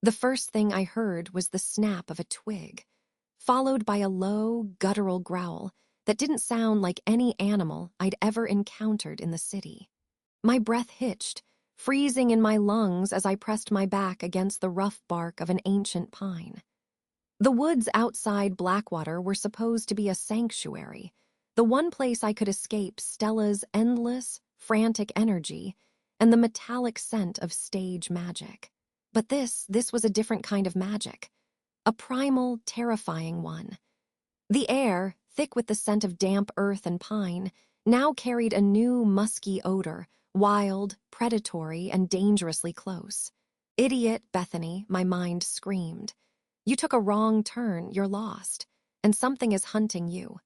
The first thing I heard was the snap of a twig, followed by a low, guttural growl that didn't sound like any animal I'd ever encountered in the city. My breath hitched, freezing in my lungs as I pressed my back against the rough bark of an ancient pine. The woods outside Blackwater were supposed to be a sanctuary, the one place I could escape Stella's endless, frantic energy and the metallic scent of stage magic. But this was a different kind of magic, a primal, terrifying one. The air, thick with the scent of damp earth and pine, now carried a new, musky odor, wild, predatory, and dangerously close. Idiot, Bethany, my mind screamed. You took a wrong turn, you're lost, and something is hunting you.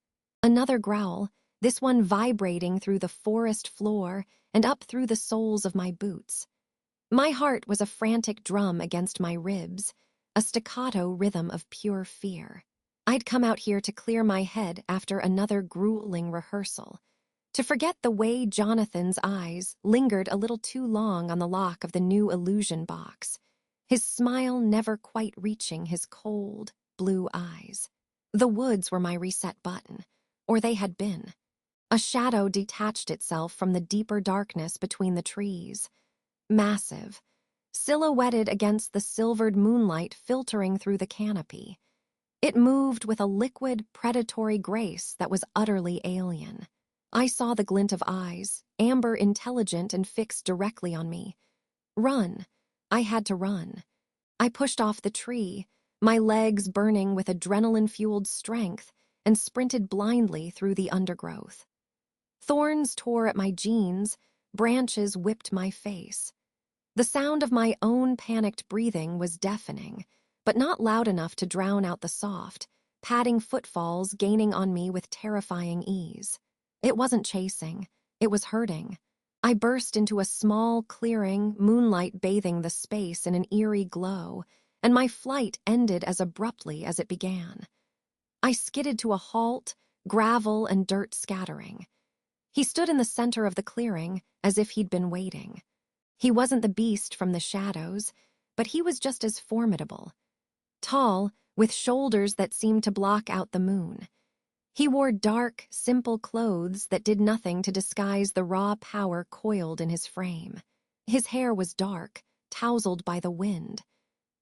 Another growl, this one vibrating through the forest floor and up through the soles of my boots. My heart was a frantic drum against my ribs, a staccato rhythm of pure fear. I'd come out here to clear my head after another grueling rehearsal, to forget the way Jonathan's eyes lingered a little too long on the lock of the new illusion box, his smile never quite reaching his cold, blue eyes. The woods were my reset button, or they had been. A shadow detached itself from the deeper darkness between the trees, massive, silhouetted against the silvered moonlight filtering through the canopy. It moved with a liquid, predatory grace that was utterly alien. I saw the glint of eyes, amber intelligent and fixed directly on me. Run. I had to run. I pushed off the tree, my legs burning with adrenaline-fueled strength, and sprinted blindly through the undergrowth. Thorns tore at my jeans, branches whipped my face. The sound of my own panicked breathing was deafening, but not loud enough to drown out the soft, padding footfalls gaining on me with terrifying ease. It wasn't chasing, it was hurting. I burst into a small clearing, moonlight bathing the space in an eerie glow, and my flight ended as abruptly as it began. I skidded to a halt, gravel and dirt scattering. He stood in the center of the clearing, as if he'd been waiting. He wasn't the beast from the shadows, but he was just as formidable. Tall, with shoulders that seemed to block out the moon. He wore dark, simple clothes that did nothing to disguise the raw power coiled in his frame. His hair was dark, tousled by the wind.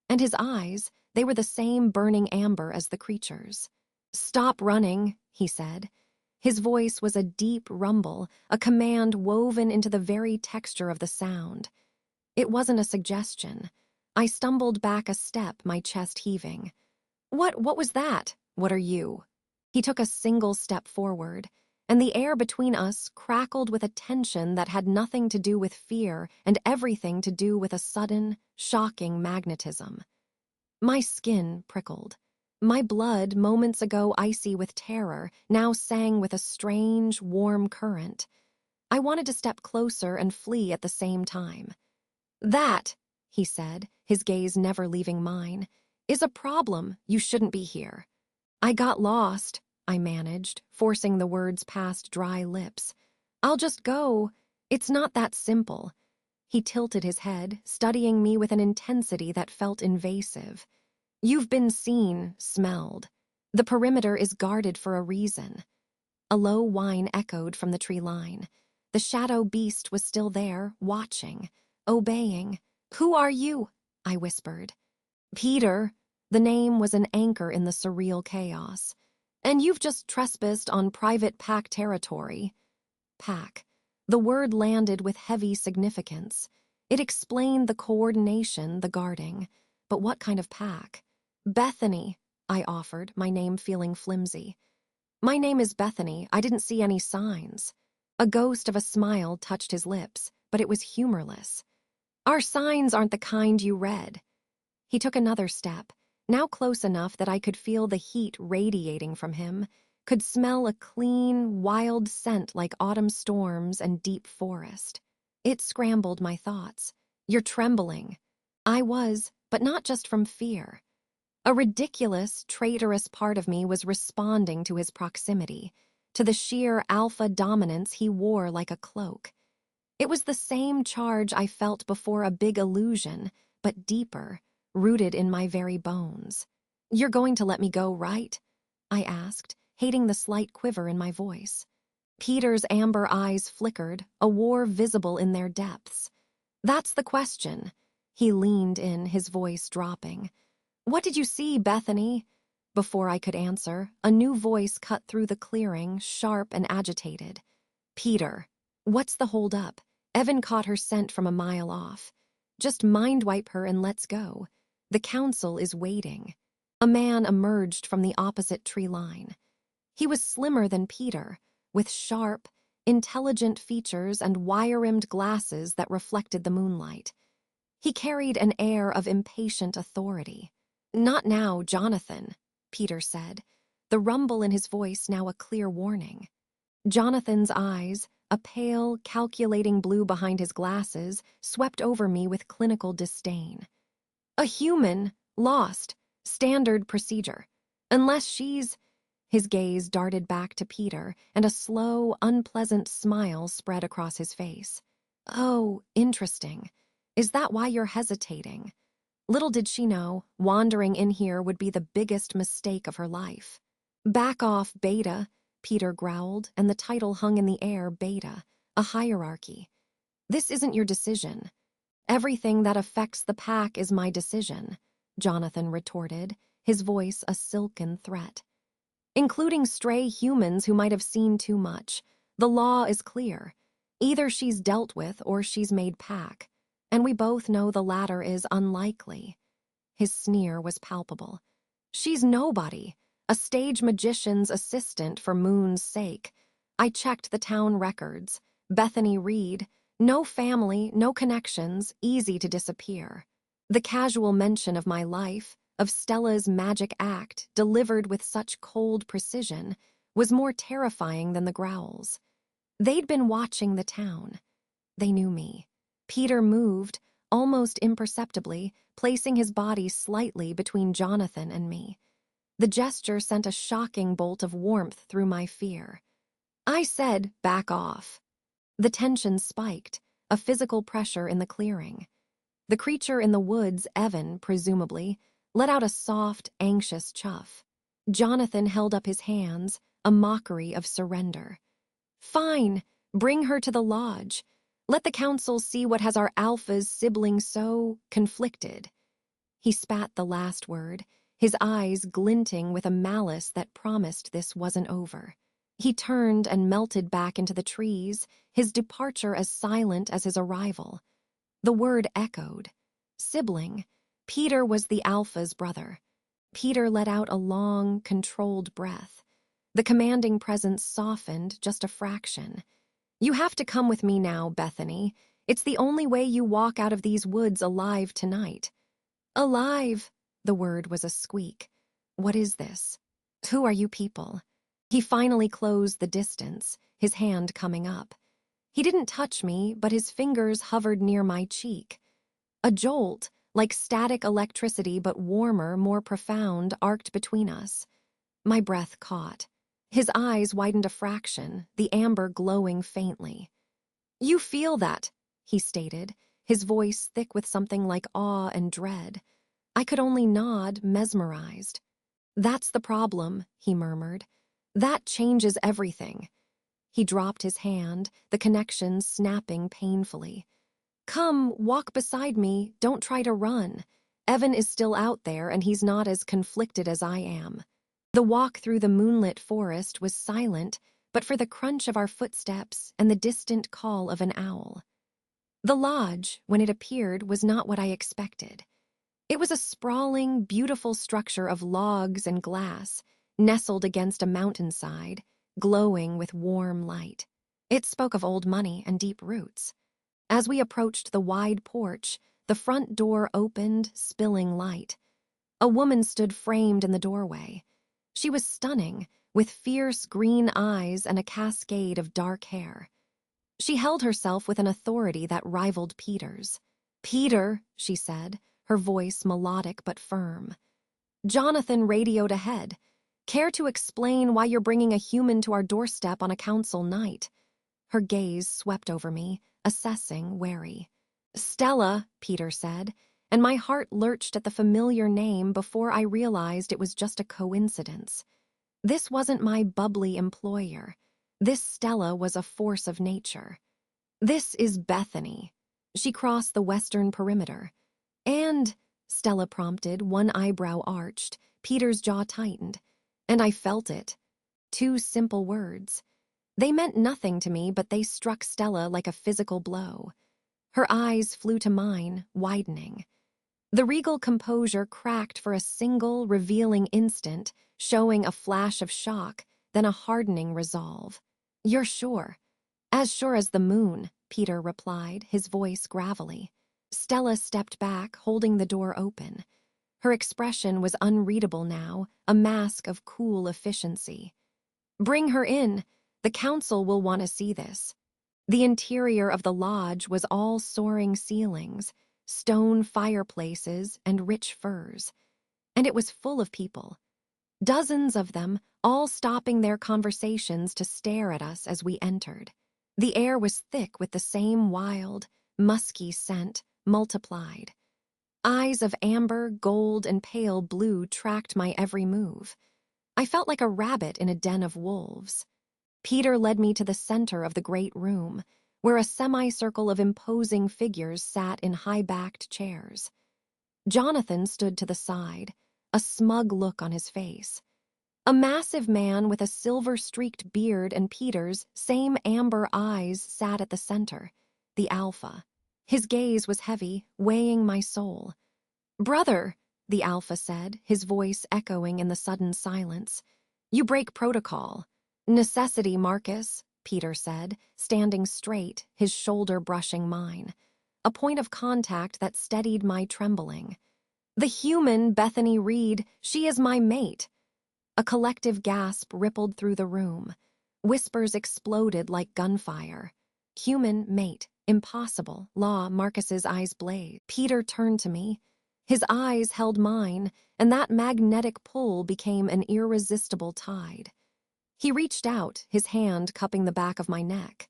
And his eyes, they were the same burning amber as the creature's. "Stop running," he said. His voice was a deep rumble, a command woven into the very texture of the sound. It wasn't a suggestion. I stumbled back a step, my chest heaving. What was that? What are you?" He took a single step forward, and the air between us crackled with a tension that had nothing to do with fear and everything to do with a sudden, shocking magnetism. My skin prickled. My blood, moments ago icy with terror, now sang with a strange, warm current. I wanted to step closer and flee at the same time. "That," he said, his gaze never leaving mine, "is a problem. You shouldn't be here." "I got lost," I managed, forcing the words past dry lips. "I'll just go. It's not that simple." He tilted his head, studying me with an intensity that felt invasive. "You've been seen, smelled. The perimeter is guarded for a reason." A low whine echoed from the tree line. The shadow beast was still there, watching, obeying. "Who are you?" I whispered. "Peter." The name was an anchor in the surreal chaos. "And you've just trespassed on private pack territory." Pack. The word landed with heavy significance. It explained the coordination, the guarding. But what kind of pack? "Bethany," I offered, my name feeling flimsy. "My name is Bethany. I didn't see any signs." A ghost of a smile touched his lips, but it was humorless. "Our signs aren't the kind you read." He took another step, now close enough that I could feel the heat radiating from him, could smell a clean, wild scent like autumn storms and deep forest. It scrambled my thoughts. "You're trembling." I was, but not just from fear. A ridiculous, traitorous part of me was responding to his proximity, to the sheer alpha dominance he wore like a cloak. It was the same charge I felt before a big illusion, but deeper, rooted in my very bones. "You're going to let me go, right?" I asked, hating the slight quiver in my voice. Peter's amber eyes flickered, a war visible in their depths. "That's the question." He leaned in, his voice dropping. "What did you see, Bethany?" Before I could answer, a new voice cut through the clearing, sharp and agitated. "Peter, what's the hold-up? Evan caught her scent from a mile off. Just mind-wipe her and let's go. The council is waiting." A man emerged from the opposite tree line. He was slimmer than Peter, with sharp, intelligent features and wire-rimmed glasses that reflected the moonlight. He carried an air of impatient authority. "Not now, Jonathan," Peter said, the rumble in his voice now a clear warning. Jonathan's eyes, a pale, calculating blue behind his glasses, swept over me with clinical disdain. "A human, lost, standard procedure. Unless she's—" His gaze darted back to Peter, and a slow, unpleasant smile spread across his face. "Oh, interesting. Is that why you're hesitating?" Little did she know, wandering in here would be the biggest mistake of her life. "Back off, Beta," Peter growled, and the title hung in the air, Beta, a hierarchy. "This isn't your decision." "Everything that affects the pack is my decision," Jonathan retorted, his voice a silken threat. "Including stray humans who might have seen too much. The law is clear. Either she's dealt with or she's made pack. And we both know the latter is unlikely." His sneer was palpable. "She's nobody. A stage magician's assistant for Moon's sake. I checked the town records. Bethany Reed. No family, no connections, easy to disappear. The casual mention of my life, of Stella's magic act, delivered with such cold precision, was more terrifying than the growls. They'd been watching the town. They knew me. Peter moved, almost imperceptibly, placing his body slightly between Jonathan and me. The gesture sent a shocking bolt of warmth through my fear. I said, "Back off." The tension spiked, a physical pressure in the clearing. The creature in the woods, Evan, presumably, let out a soft, anxious chuff. Jonathan held up his hands, a mockery of surrender. "Fine, bring her to the lodge. Let the council see what has our alpha's sibling so conflicted." He spat the last word, his eyes glinting with a malice that promised this wasn't over. He turned and melted back into the trees, his departure as silent as his arrival. The word echoed. Sibling. Peter was the alpha's brother. Peter let out a long, controlled breath. The commanding presence softened just a fraction. "You have to come with me now, Bethany. It's the only way you walk out of these woods alive tonight." "Alive!" The word was a squeak. "What is this? Who are you people?" He finally closed the distance, his hand coming up. He didn't touch me, but his fingers hovered near my cheek. A jolt, like static electricity but warmer, more profound, arced between us. My breath caught. His eyes widened a fraction, the amber glowing faintly. "You feel that," he stated, his voice thick with something like awe and dread. I could only nod, mesmerized. "That's the problem," he murmured. "That changes everything." He dropped his hand, the connection snapping painfully. "Come, walk beside me, don't try to run. Evan is still out there and he's not as conflicted as I am." The walk through the moonlit forest was silent, but for the crunch of our footsteps and the distant call of an owl. The lodge, when it appeared, was not what I expected. It was a sprawling, beautiful structure of logs and glass, nestled against a mountainside, glowing with warm light. It spoke of old money and deep roots. As we approached the wide porch, the front door opened, spilling light. A woman stood framed in the doorway. She was stunning, with fierce green eyes and a cascade of dark hair. She held herself with an authority that rivaled Peter's. "Peter," she said, her voice melodic but firm. Jonathan radioed ahead. "Care to explain why you're bringing a human to our doorstep on a council night?" Her gaze swept over me, assessing, wary. "Stella," Peter said, and my heart lurched at the familiar name before I realized it was just a coincidence. This wasn't my bubbly employer. This Stella was a force of nature. This is Bethany. She crossed the western perimeter. And, Stella prompted, one eyebrow arched, Peter's jaw tightened. And I felt it. 2 simple words. They meant nothing to me, but they struck Stella like a physical blow. Her eyes flew to mine, widening. The regal composure cracked for a single, revealing instant, showing a flash of shock, then a hardening resolve. "You're sure?" "As sure as the moon," Peter replied, his voice gravelly. Stella stepped back, holding the door open. Her expression was unreadable now, a mask of cool efficiency. "Bring her in. The council will want to see this." The interior of the lodge was all soaring ceilings, stone fireplaces, and rich furs. And it was full of people. Dozens of them, all stopping their conversations to stare at us as we entered. The air was thick with the same wild, musky scent, multiplied. Eyes of amber, gold, and pale blue tracked my every move. I felt like a rabbit in a den of wolves. Peter led me to the center of the great room, where a semicircle of imposing figures sat in high-backed chairs. Jonathan stood to the side, a smug look on his face. A massive man with a silver-streaked beard and Peter's same amber eyes sat at the center, the alpha. His gaze was heavy, weighing my soul. "Brother," the alpha said, his voice echoing in the sudden silence, "you break protocol." "Necessity, Marcus," Peter said, standing straight, his shoulder brushing mine. A point of contact that steadied my trembling. "The human Bethany Reed, she is my mate." A collective gasp rippled through the room. Whispers exploded like gunfire. "Human mate, impossible, law." Marcus's eyes blazed. Peter turned to me. His eyes held mine, and that magnetic pull became an irresistible tide. He reached out, his hand cupping the back of my neck.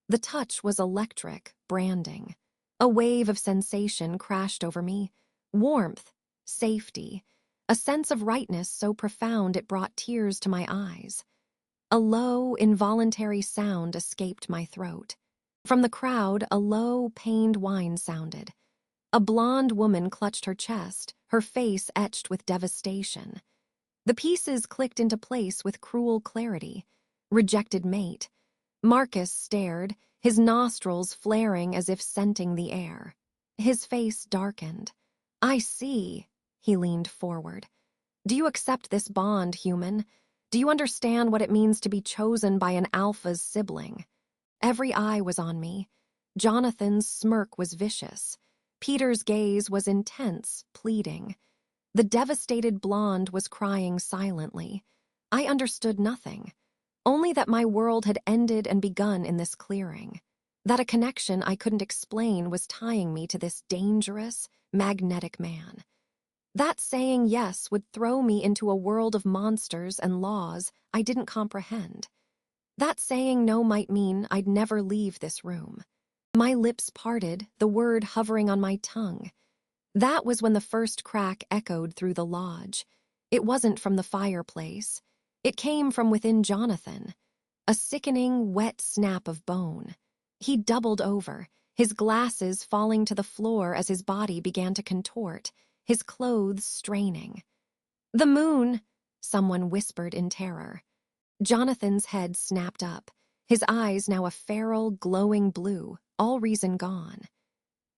The touch was electric, branding. A wave of sensation crashed over me. Warmth, safety, a sense of rightness so profound it brought tears to my eyes. A low, involuntary sound escaped my throat. From the crowd, a low, pained whine sounded. A blonde woman clutched her chest, her face etched with devastation. The pieces clicked into place with cruel clarity. Rejected mate. Marcus stared, his nostrils flaring as if scenting the air. His face darkened. "I see." He leaned forward. "Do you accept this bond, human? Do you understand what it means to be chosen by an alpha's sibling?" Every eye was on me. Jonathan's smirk was vicious. Peter's gaze was intense, pleading. The devastated blonde was crying silently. I understood nothing, only that my world had ended and begun in this clearing, that a connection I couldn't explain was tying me to this dangerous, magnetic man. That saying yes would throw me into a world of monsters and laws I didn't comprehend. That saying no might mean I'd never leave this room. My lips parted, the word hovering on my tongue. That was when the first crack echoed through the lodge. It wasn't from the fireplace. It came from within Jonathan. A sickening, wet snap of bone. He doubled over, his glasses falling to the floor as his body began to contort, his clothes straining. "The moon," someone whispered in terror. Jonathan's head snapped up, his eyes now a feral, glowing blue, all reason gone.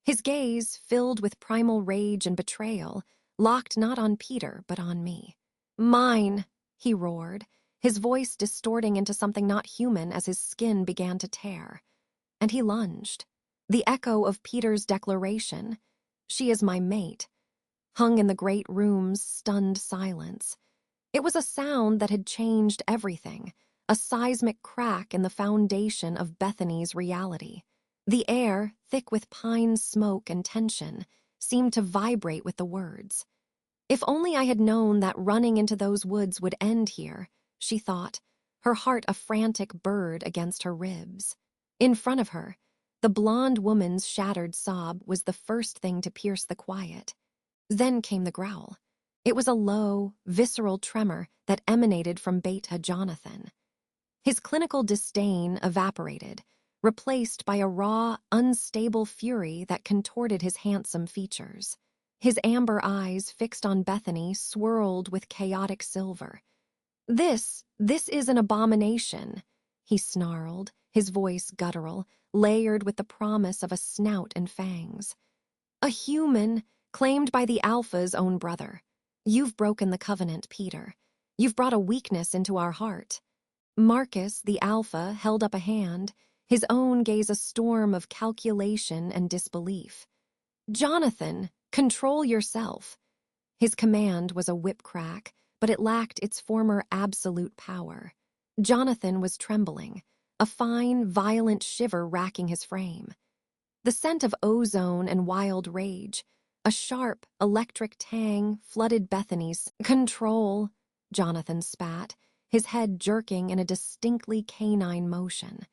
His gaze, filled with primal rage and betrayal, locked not on Peter but on me. "Mine," he roared, his voice distorting into something not human as his skin began to tear. And he lunged. The echo of Peter's declaration, "She is my mate," hung in the great room's stunned silence. It was a sound that had changed everything, a seismic crack in the foundation of Bethany's reality. The air, thick with pine smoke and tension, seemed to vibrate with the words. If only I had known that running into those woods would end here, she thought, her heart a frantic bird against her ribs. In front of her, The blonde woman's shattered sob was the first thing to pierce the quiet. Then came the growl. It was a low, visceral tremor that emanated from Beta Jonathan. His clinical disdain evaporated, replaced by a raw, unstable fury that contorted his handsome features. His amber eyes, fixed on Bethany, swirled with chaotic silver. This is an abomination," he snarled, his voice guttural, layered with the promise of a snout and fangs. "A human, claimed by the Alpha's own brother. You've broken the covenant, Peter. You've brought a weakness into our heart." Marcus, the Alpha, held up a hand, his own gaze a storm of calculation and disbelief. "Jonathan, control yourself." His command was a whip crack, but it lacked its former absolute power. Jonathan was trembling, a fine, violent shiver racking his frame. The scent of ozone and wild rage, a sharp, electric tang, flooded Bethany's. "Control," Jonathan spat, his head jerking in a distinctly canine motion.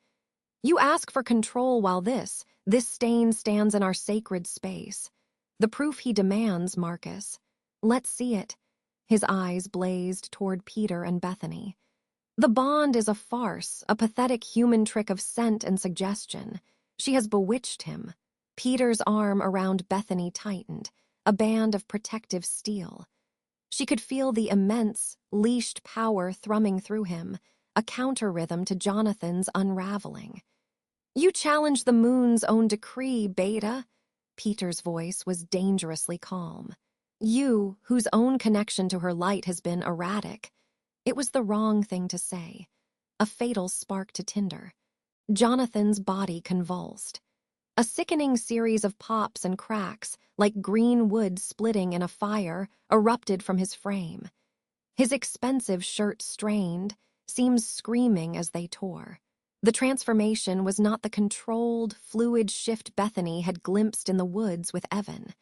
"You ask for control while this stain stands in our sacred space. The proof he demands, Marcus. Let's see it." His eyes blazed toward Peter and Bethany. "The bond is a farce, a pathetic human trick of scent and suggestion. She has bewitched him." Peter's arm around Bethany tightened, a band of protective steel. She could feel the immense, leashed power thrumming through him, a counter-rhythm to Jonathan's unraveling. "You challenge the moon's own decree, Beta." Peter's voice was dangerously calm. "You, whose own connection to her light has been erratic." It was the wrong thing to say, a fatal spark to tinder. Jonathan's body convulsed. A sickening series of pops and cracks, like green wood splitting in a fire, erupted from his frame. His expensive shirt strained, seams screaming as they tore. The transformation was not the controlled, fluid shift Bethany had glimpsed in the woods with Evan.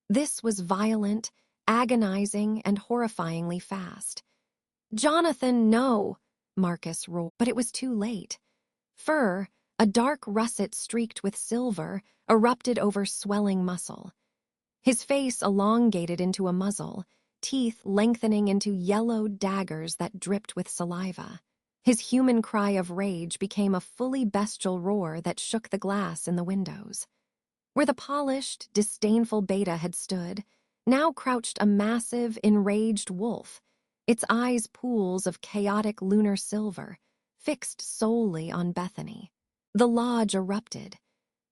This was violent, agonizing, and horrifyingly fast. "Jonathan, no!" Marcus roared, but it was too late. Fur, a dark russet streaked with silver, erupted over swelling muscle. His face elongated into a muzzle, teeth lengthening into yellow daggers that dripped with saliva. His human cry of rage became a fully bestial roar that shook the glass in the windows. Where the polished, disdainful Beta had stood, now crouched a massive, enraged wolf, its eyes pools of chaotic lunar silver, fixed solely on Bethany. The lodge erupted.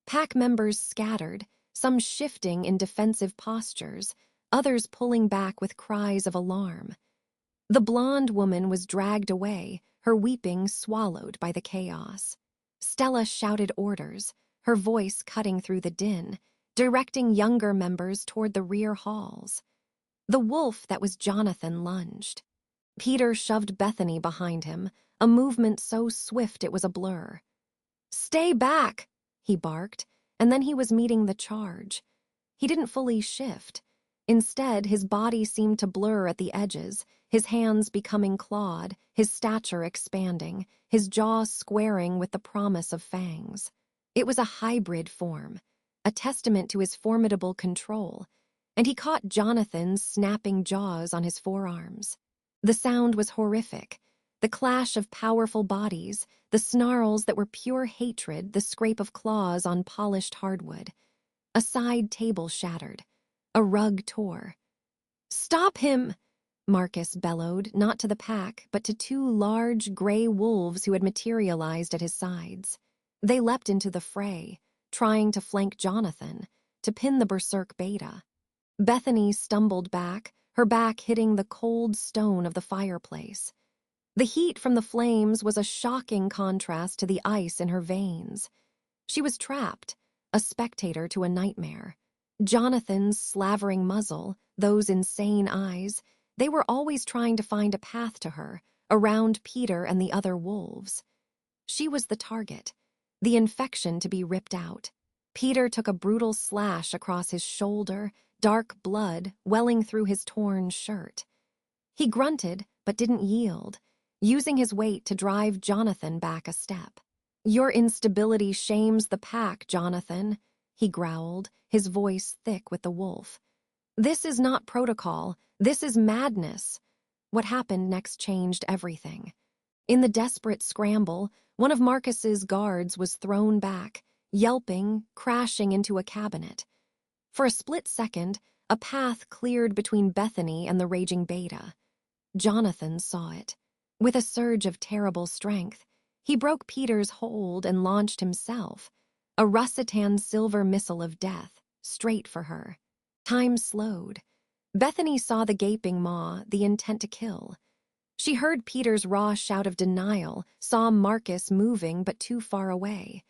Pack members scattered, some shifting in defensive postures, others pulling back with cries of alarm. The blonde woman was dragged away, her weeping swallowed by the chaos. Stella shouted orders, her voice cutting through the din, directing younger members toward the rear halls. The wolf that was Jonathan lunged. Peter shoved Bethany behind him, a movement so swift it was a blur. "Stay back," he barked, and then he was meeting the charge. He didn't fully shift. Instead, his body seemed to blur at the edges, his hands becoming clawed, his stature expanding, his jaw squaring with the promise of fangs. It was a hybrid form, a testament to his formidable control, and he caught Jonathan's snapping jaws on his forearms. The sound was horrific, the clash of powerful bodies, the snarls that were pure hatred, the scrape of claws on polished hardwood. A side table shattered. A rug tore. "Stop him!" Marcus bellowed, not to the pack, but to two large, gray wolves who had materialized at his sides. They leapt into the fray, trying to flank Jonathan, to pin the berserk Beta. Bethany stumbled back, her back hitting the cold stone of the fireplace. The heat from the flames was a shocking contrast to the ice in her veins. She was trapped, a spectator to a nightmare. Jonathan's slavering muzzle, those insane eyes, they were always trying to find a path to her, around Peter and the other wolves. She was the target, the infection to be ripped out. Peter took a brutal slash across his shoulder, dark blood welling through his torn shirt. He grunted, but didn't yield, using his weight to drive Jonathan back a step. "Your instability shames the pack, Jonathan," he growled, his voice thick with the wolf. "This is not protocol. This is madness." What happened next changed everything. In the desperate scramble, one of Marcus's guards was thrown back, yelping, crashing into a cabinet. For a split second, a path cleared between Bethany and the raging beta. Jonathan saw it. With a surge of terrible strength, he broke Peter's hold and launched himself, a Russitan silver missile of death, straight for her. Time slowed. Bethany saw the gaping maw, the intent to kill. She heard Peter's raw shout of denial, saw Marcus moving but too far away.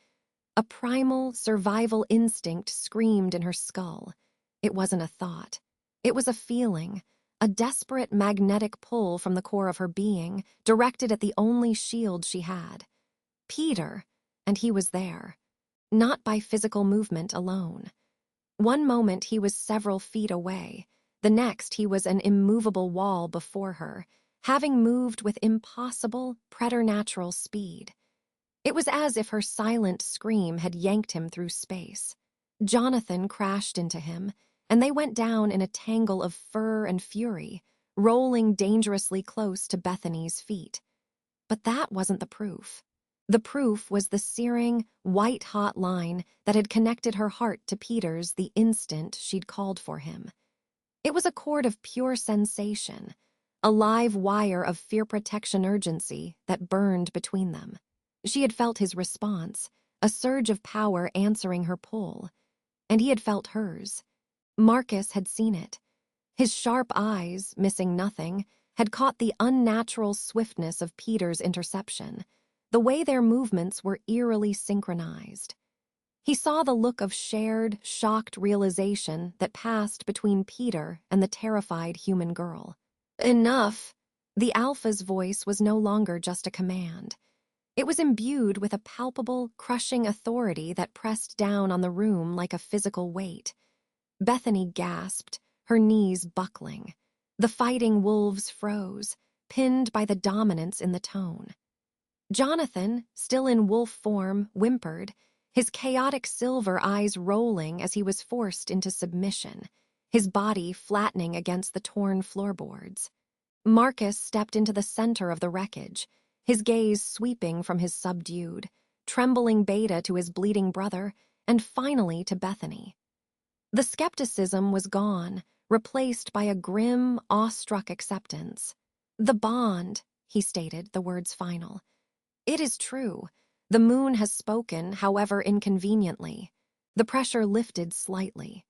A primal, survival instinct screamed in her skull. It wasn't a thought. It was a feeling, a desperate magnetic pull from the core of her being, directed at the only shield she had. Peter, and he was there. Not by physical movement alone. One moment he was several feet away. The next he was an immovable wall before her, having moved with impossible, preternatural speed. It was as if her silent scream had yanked him through space. Jonathan crashed into him, and they went down in a tangle of fur and fury, rolling dangerously close to Bethany's feet. But that wasn't the proof. The proof was the searing, white-hot line that had connected her heart to Peter's the instant she'd called for him. It was a cord of pure sensation, a live wire of fear-protection urgency that burned between them. She had felt his response, a surge of power answering her pull, and he had felt hers. Marcus had seen it. His sharp eyes, missing nothing, had caught the unnatural swiftness of Peter's interception, the way their movements were eerily synchronized. He saw the look of shared, shocked realization that passed between Peter and the terrified human girl. "Enough!" The alpha's voice was no longer just a command. It was imbued with a palpable, crushing authority that pressed down on the room like a physical weight. Bethany gasped, her knees buckling. The fighting wolves froze, pinned by the dominance in the tone. Jonathan, still in wolf form, whimpered, his chaotic silver eyes rolling as he was forced into submission, his body flattening against the torn floorboards. Marcus stepped into the center of the wreckage, his gaze sweeping from his subdued, trembling beta to his bleeding brother, and finally to Bethany. The skepticism was gone, replaced by a grim, awestruck acceptance. "The bond," he stated, the words final. "It is true. The moon has spoken, however inconveniently." The pressure lifted slightly.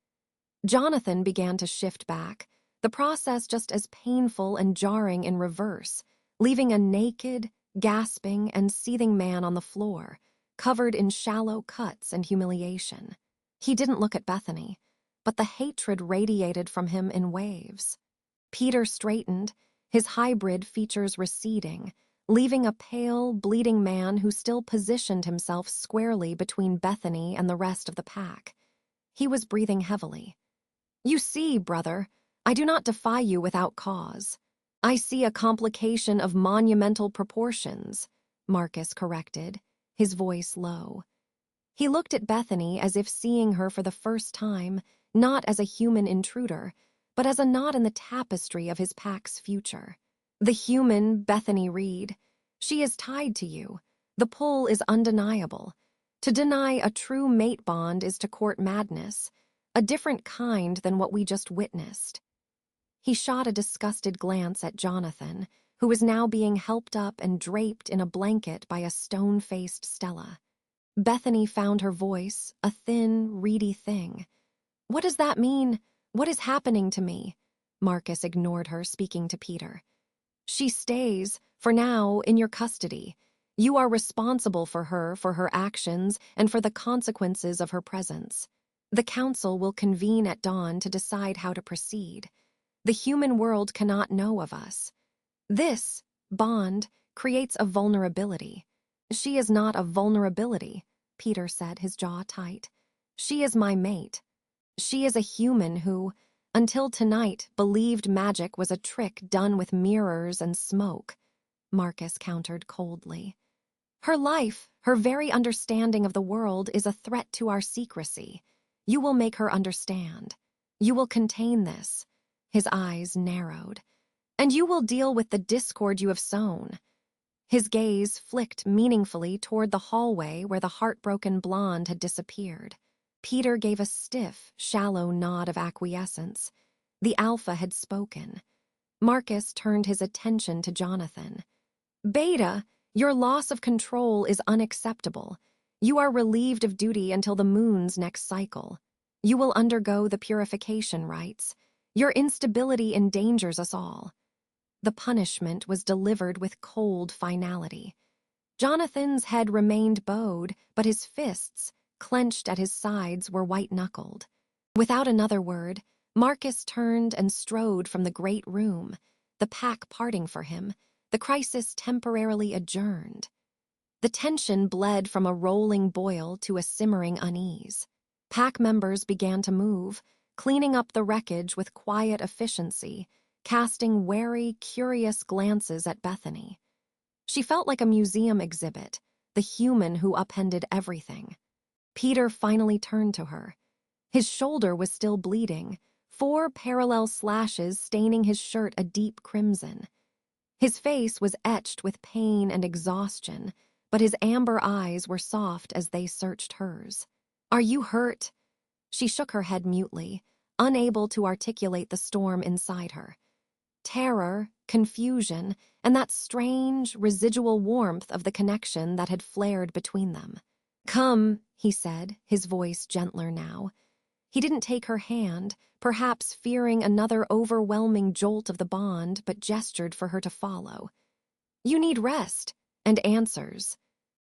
Jonathan began to shift back, the process just as painful and jarring in reverse, leaving a naked, gasping, and seething man on the floor, covered in shallow cuts and humiliation. He didn't look at Bethany, but the hatred radiated from him in waves. Peter straightened, his hybrid features receding, leaving a pale, bleeding man who still positioned himself squarely between Bethany and the rest of the pack. He was breathing heavily. "You see, brother, I do not defy you without cause. I see a complication of monumental proportions," Marcus corrected, his voice low. He looked at Bethany as if seeing her for the first time, not as a human intruder, but as a knot in the tapestry of his pack's future. "The human Bethany Reed. She is tied to you. The pull is undeniable. To deny a true mate bond is to court madness, a different kind than what we just witnessed." He shot a disgusted glance at Jonathan, who was now being helped up and draped in a blanket by a stone-faced Stella. Bethany found her voice, a thin, reedy thing. "What does that mean? What is happening to me?" Marcus ignored her, speaking to Peter. "She stays, for now, in your custody. You are responsible for her actions, and for the consequences of her presence. The council will convene at dawn to decide how to proceed. The human world cannot know of us. This bond creates a vulnerability." "She is not a vulnerability," Peter said, his jaw tight. "She is my mate. She is a human who, until tonight, believed magic was a trick done with mirrors and smoke," Marcus countered coldly. Her life, her very understanding of the world is a threat to our secrecy. You will make her understand. You will contain this." His eyes narrowed. "And you will deal with the discord you have sown." His gaze flicked meaningfully toward the hallway where the heartbroken blonde had disappeared. Peter gave a stiff, shallow nod of acquiescence. The alpha had spoken. Marcus turned his attention to Jonathan. "Beta, your loss of control is unacceptable. You are relieved of duty until the moon's next cycle. You will undergo the purification rites. Your instability endangers us all." The punishment was delivered with cold finality. Jonathan's head remained bowed, but his fists, clenched at his sides, were white-knuckled. Without another word, Marcus turned and strode from the great room, the pack parting for him, the crisis temporarily adjourned. The tension bled from a rolling boil to a simmering unease. Pack members began to move, cleaning up the wreckage with quiet efficiency, casting wary, curious glances at Bethany. She felt like a museum exhibit, the human who upended everything. Peter finally turned to her. His shoulder was still bleeding, 4 parallel slashes staining his shirt a deep crimson. His face was etched with pain and exhaustion, but his amber eyes were soft as they searched hers. "Are you hurt?" She shook her head mutely, unable to articulate the storm inside her. Terror, confusion, and that strange, residual warmth of the connection that had flared between them. "Come," he said, his voice gentler now. He didn't take her hand, perhaps fearing another overwhelming jolt of the bond, but gestured for her to follow. "You need rest and answers."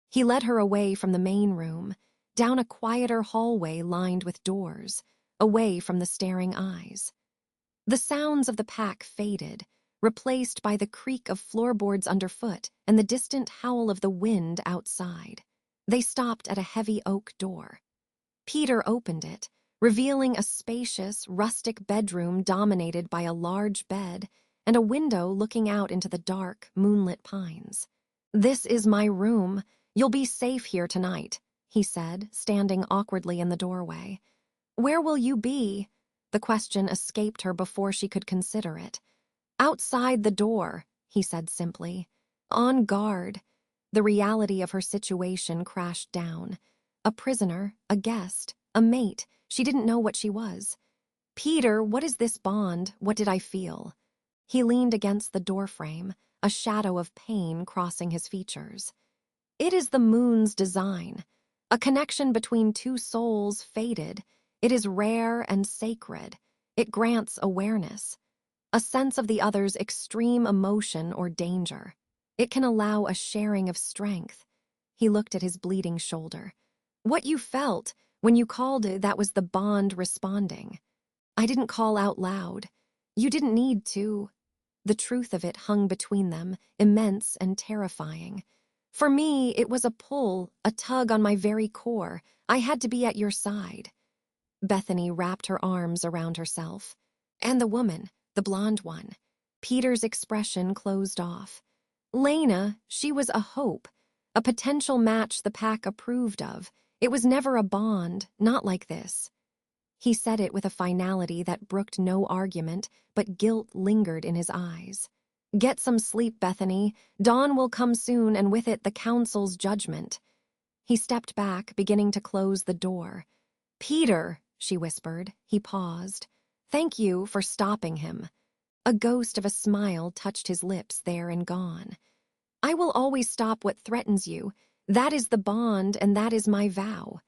He led her away from the main room, down a quieter hallway lined with doors, away from the staring eyes. The sounds of the pack faded, replaced by the creak of floorboards underfoot and the distant howl of the wind outside. They stopped at a heavy oak door. Peter opened it, revealing a spacious, rustic bedroom dominated by a large bed and a window looking out into the dark, moonlit pines. "This is my room. You'll be safe here tonight," he said, standing awkwardly in the doorway. "Where will you be?" The question escaped her before she could consider it. "Outside the door," he said simply. "On guard." The reality of her situation crashed down. A prisoner, a guest, a mate, she didn't know what she was. "Peter, what is this bond? What did I feel?" He leaned against the doorframe, a shadow of pain crossing his features. "It is the moon's design. A connection between 2 souls faded. It is rare and sacred. It grants awareness, a sense of the other's extreme emotion or danger. It can allow a sharing of strength." He looked at his bleeding shoulder. "What you felt when you called it, that was the bond responding. I didn't call out loud. You didn't need to." The truth of it hung between them, immense and terrifying. "For me, it was a pull, a tug on my very core. I had to be at your side." Bethany wrapped her arms around herself. "And the woman, the blonde one." Peter's expression closed off. "Lena, she was a hope, a potential match the pack approved of. It was never a bond, not like this." He said it with a finality that brooked no argument, but guilt lingered in his eyes. "Get some sleep, Bethany. Dawn will come soon, and with it the council's judgment." He stepped back, beginning to close the door. "Peter," she whispered. He paused. "Thank you for stopping him." A ghost of a smile touched his lips there and gone. "I will always stop what threatens you. That is the bond, and that is my vow."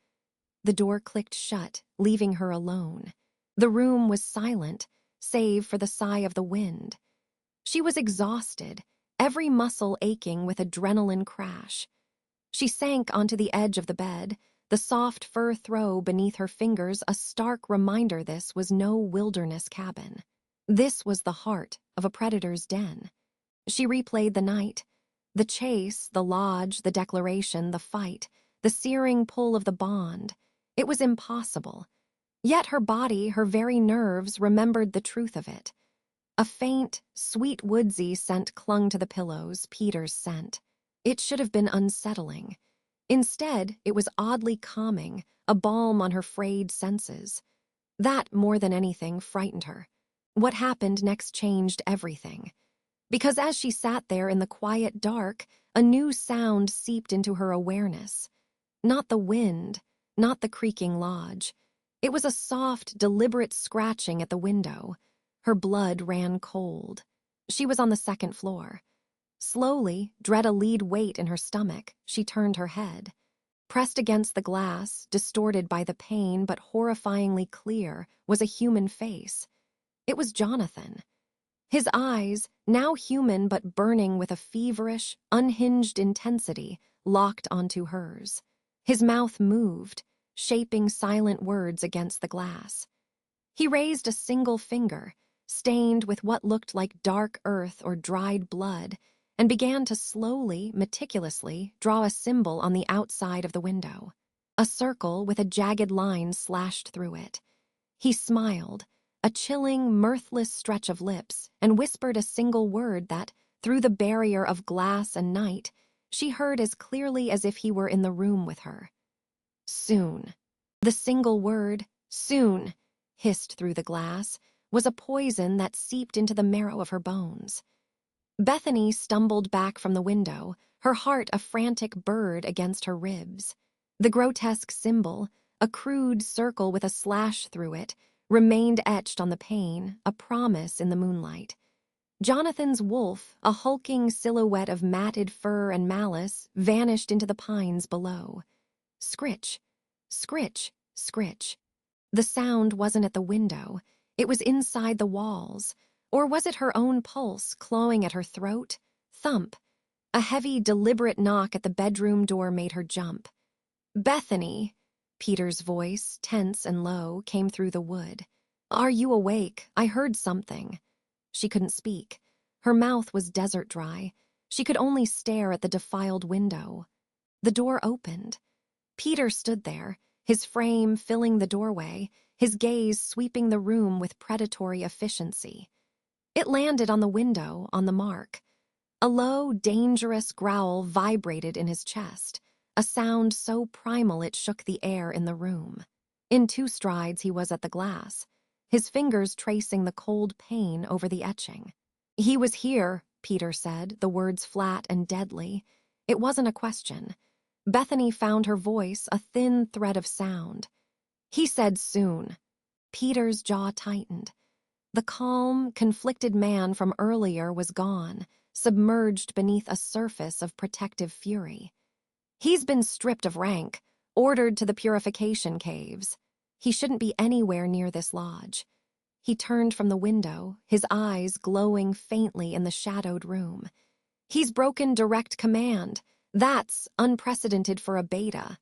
The door clicked shut, leaving her alone. The room was silent, save for the sigh of the wind. She was exhausted, every muscle aching with adrenaline crash. She sank onto the edge of the bed, the soft fur throw beneath her fingers a stark reminder this was no wilderness cabin. This was the heart of a predator's den. She replayed the night. The chase, the lodge, the declaration, the fight, the searing pull of the bond. It was impossible. Yet her body, her very nerves, remembered the truth of it. A faint, sweet woodsy scent clung to the pillows, Peter's scent. It should have been unsettling. Instead, it was oddly calming, a balm on her frayed senses. That, more than anything, frightened her. What happened next changed everything. Because as she sat there in the quiet dark, a new sound seeped into her awareness. Not the wind, not the creaking lodge. It was a soft, deliberate scratching at the window. Her blood ran cold. She was on the second floor. Slowly, dread a lead weight in her stomach, she turned her head. Pressed against the glass, distorted by the pain but horrifyingly clear, was a human face. It was Jonathan. His eyes, now human but burning with a feverish, unhinged intensity, locked onto hers. His mouth moved, shaping silent words against the glass. He raised a single finger, stained with what looked like dark earth or dried blood, and began to slowly, meticulously draw a symbol on the outside of the window. A circle with a jagged line slashed through it. He smiled, a chilling, mirthless stretch of lips, and whispered a single word that, through the barrier of glass and night, she heard as clearly as if he were in the room with her. Soon. The single word, soon, hissed through the glass, was a poison that seeped into the marrow of her bones. Bethany stumbled back from the window, her heart a frantic bird against her ribs. The grotesque symbol, a crude circle with a slash through it, remained etched on the pane, a promise in the moonlight. Jonathan's wolf, a hulking silhouette of matted fur and malice, vanished into the pines below. Scritch, scritch, scritch. The sound wasn't at the window. It was inside the walls. Or was it her own pulse clawing at her throat? Thump. A heavy, deliberate knock at the bedroom door made her jump. Bethany, Peter's voice, tense and low, came through the wood. Are you awake? I heard something. She couldn't speak. Her mouth was desert dry. She could only stare at the defiled window. The door opened. Peter stood there, his frame filling the doorway, his gaze sweeping the room with predatory efficiency. It landed on the window, on the mark. A low, dangerous growl vibrated in his chest, a sound so primal it shook the air in the room. In 2 strides he was at the glass, his fingers tracing the cold pane over the etching. He was here, Peter said, the words flat and deadly. It wasn't a question. Bethany found her voice a thin thread of sound. He said soon. Peter's jaw tightened. The calm, conflicted man from earlier was gone, submerged beneath a surface of protective fury. He's been stripped of rank, ordered to the purification caves. He shouldn't be anywhere near this lodge. He turned from the window, his eyes glowing faintly in the shadowed room. He's broken direct command. That's unprecedented for a beta.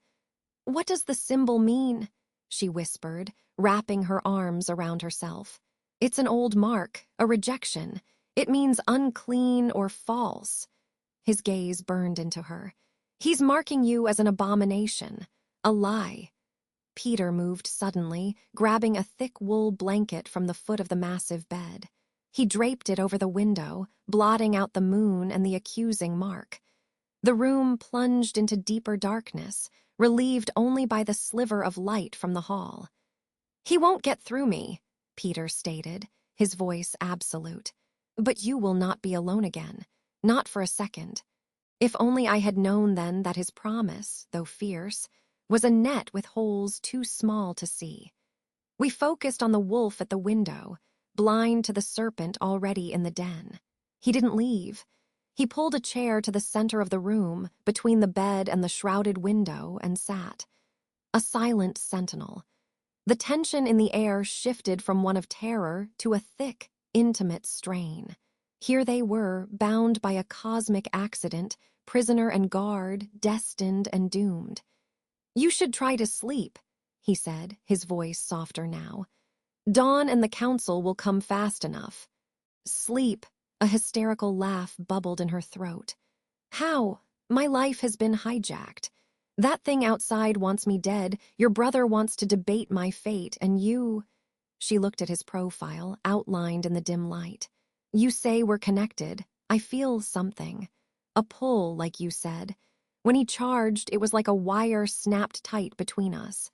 What does the symbol mean? She whispered, wrapping her arms around herself. It's an old mark, a rejection. It means unclean or false. His gaze burned into her. He's marking you as an abomination, a lie. Peter moved suddenly, grabbing a thick wool blanket from the foot of the massive bed. He draped it over the window, blotting out the moon and the accusing mark. The room plunged into deeper darkness, relieved only by the sliver of light from the hall. He won't get through me, Peter stated, his voice absolute. But you will not be alone again, not for a second. If only I had known then that his promise, though fierce, was a net with holes too small to see. We focused on the wolf at the window, blind to the serpent already in the den. He didn't leave. He pulled a chair to the center of the room, between the bed and the shrouded window, and sat. A silent sentinel. The tension in the air shifted from one of terror to a thick, intimate strain. Here they were, bound by a cosmic accident, prisoner and guard, destined and doomed. You should try to sleep, he said, his voice softer now. Dawn and the council will come fast enough. Sleep, a hysterical laugh bubbled in her throat. How? My life has been hijacked. That thing outside wants me dead, your brother wants to debate my fate, and you... She looked at his profile, outlined in the dim light. You say we're connected. I feel something. A pull, like you said. When he charged, it was like a wire snapped tight between us.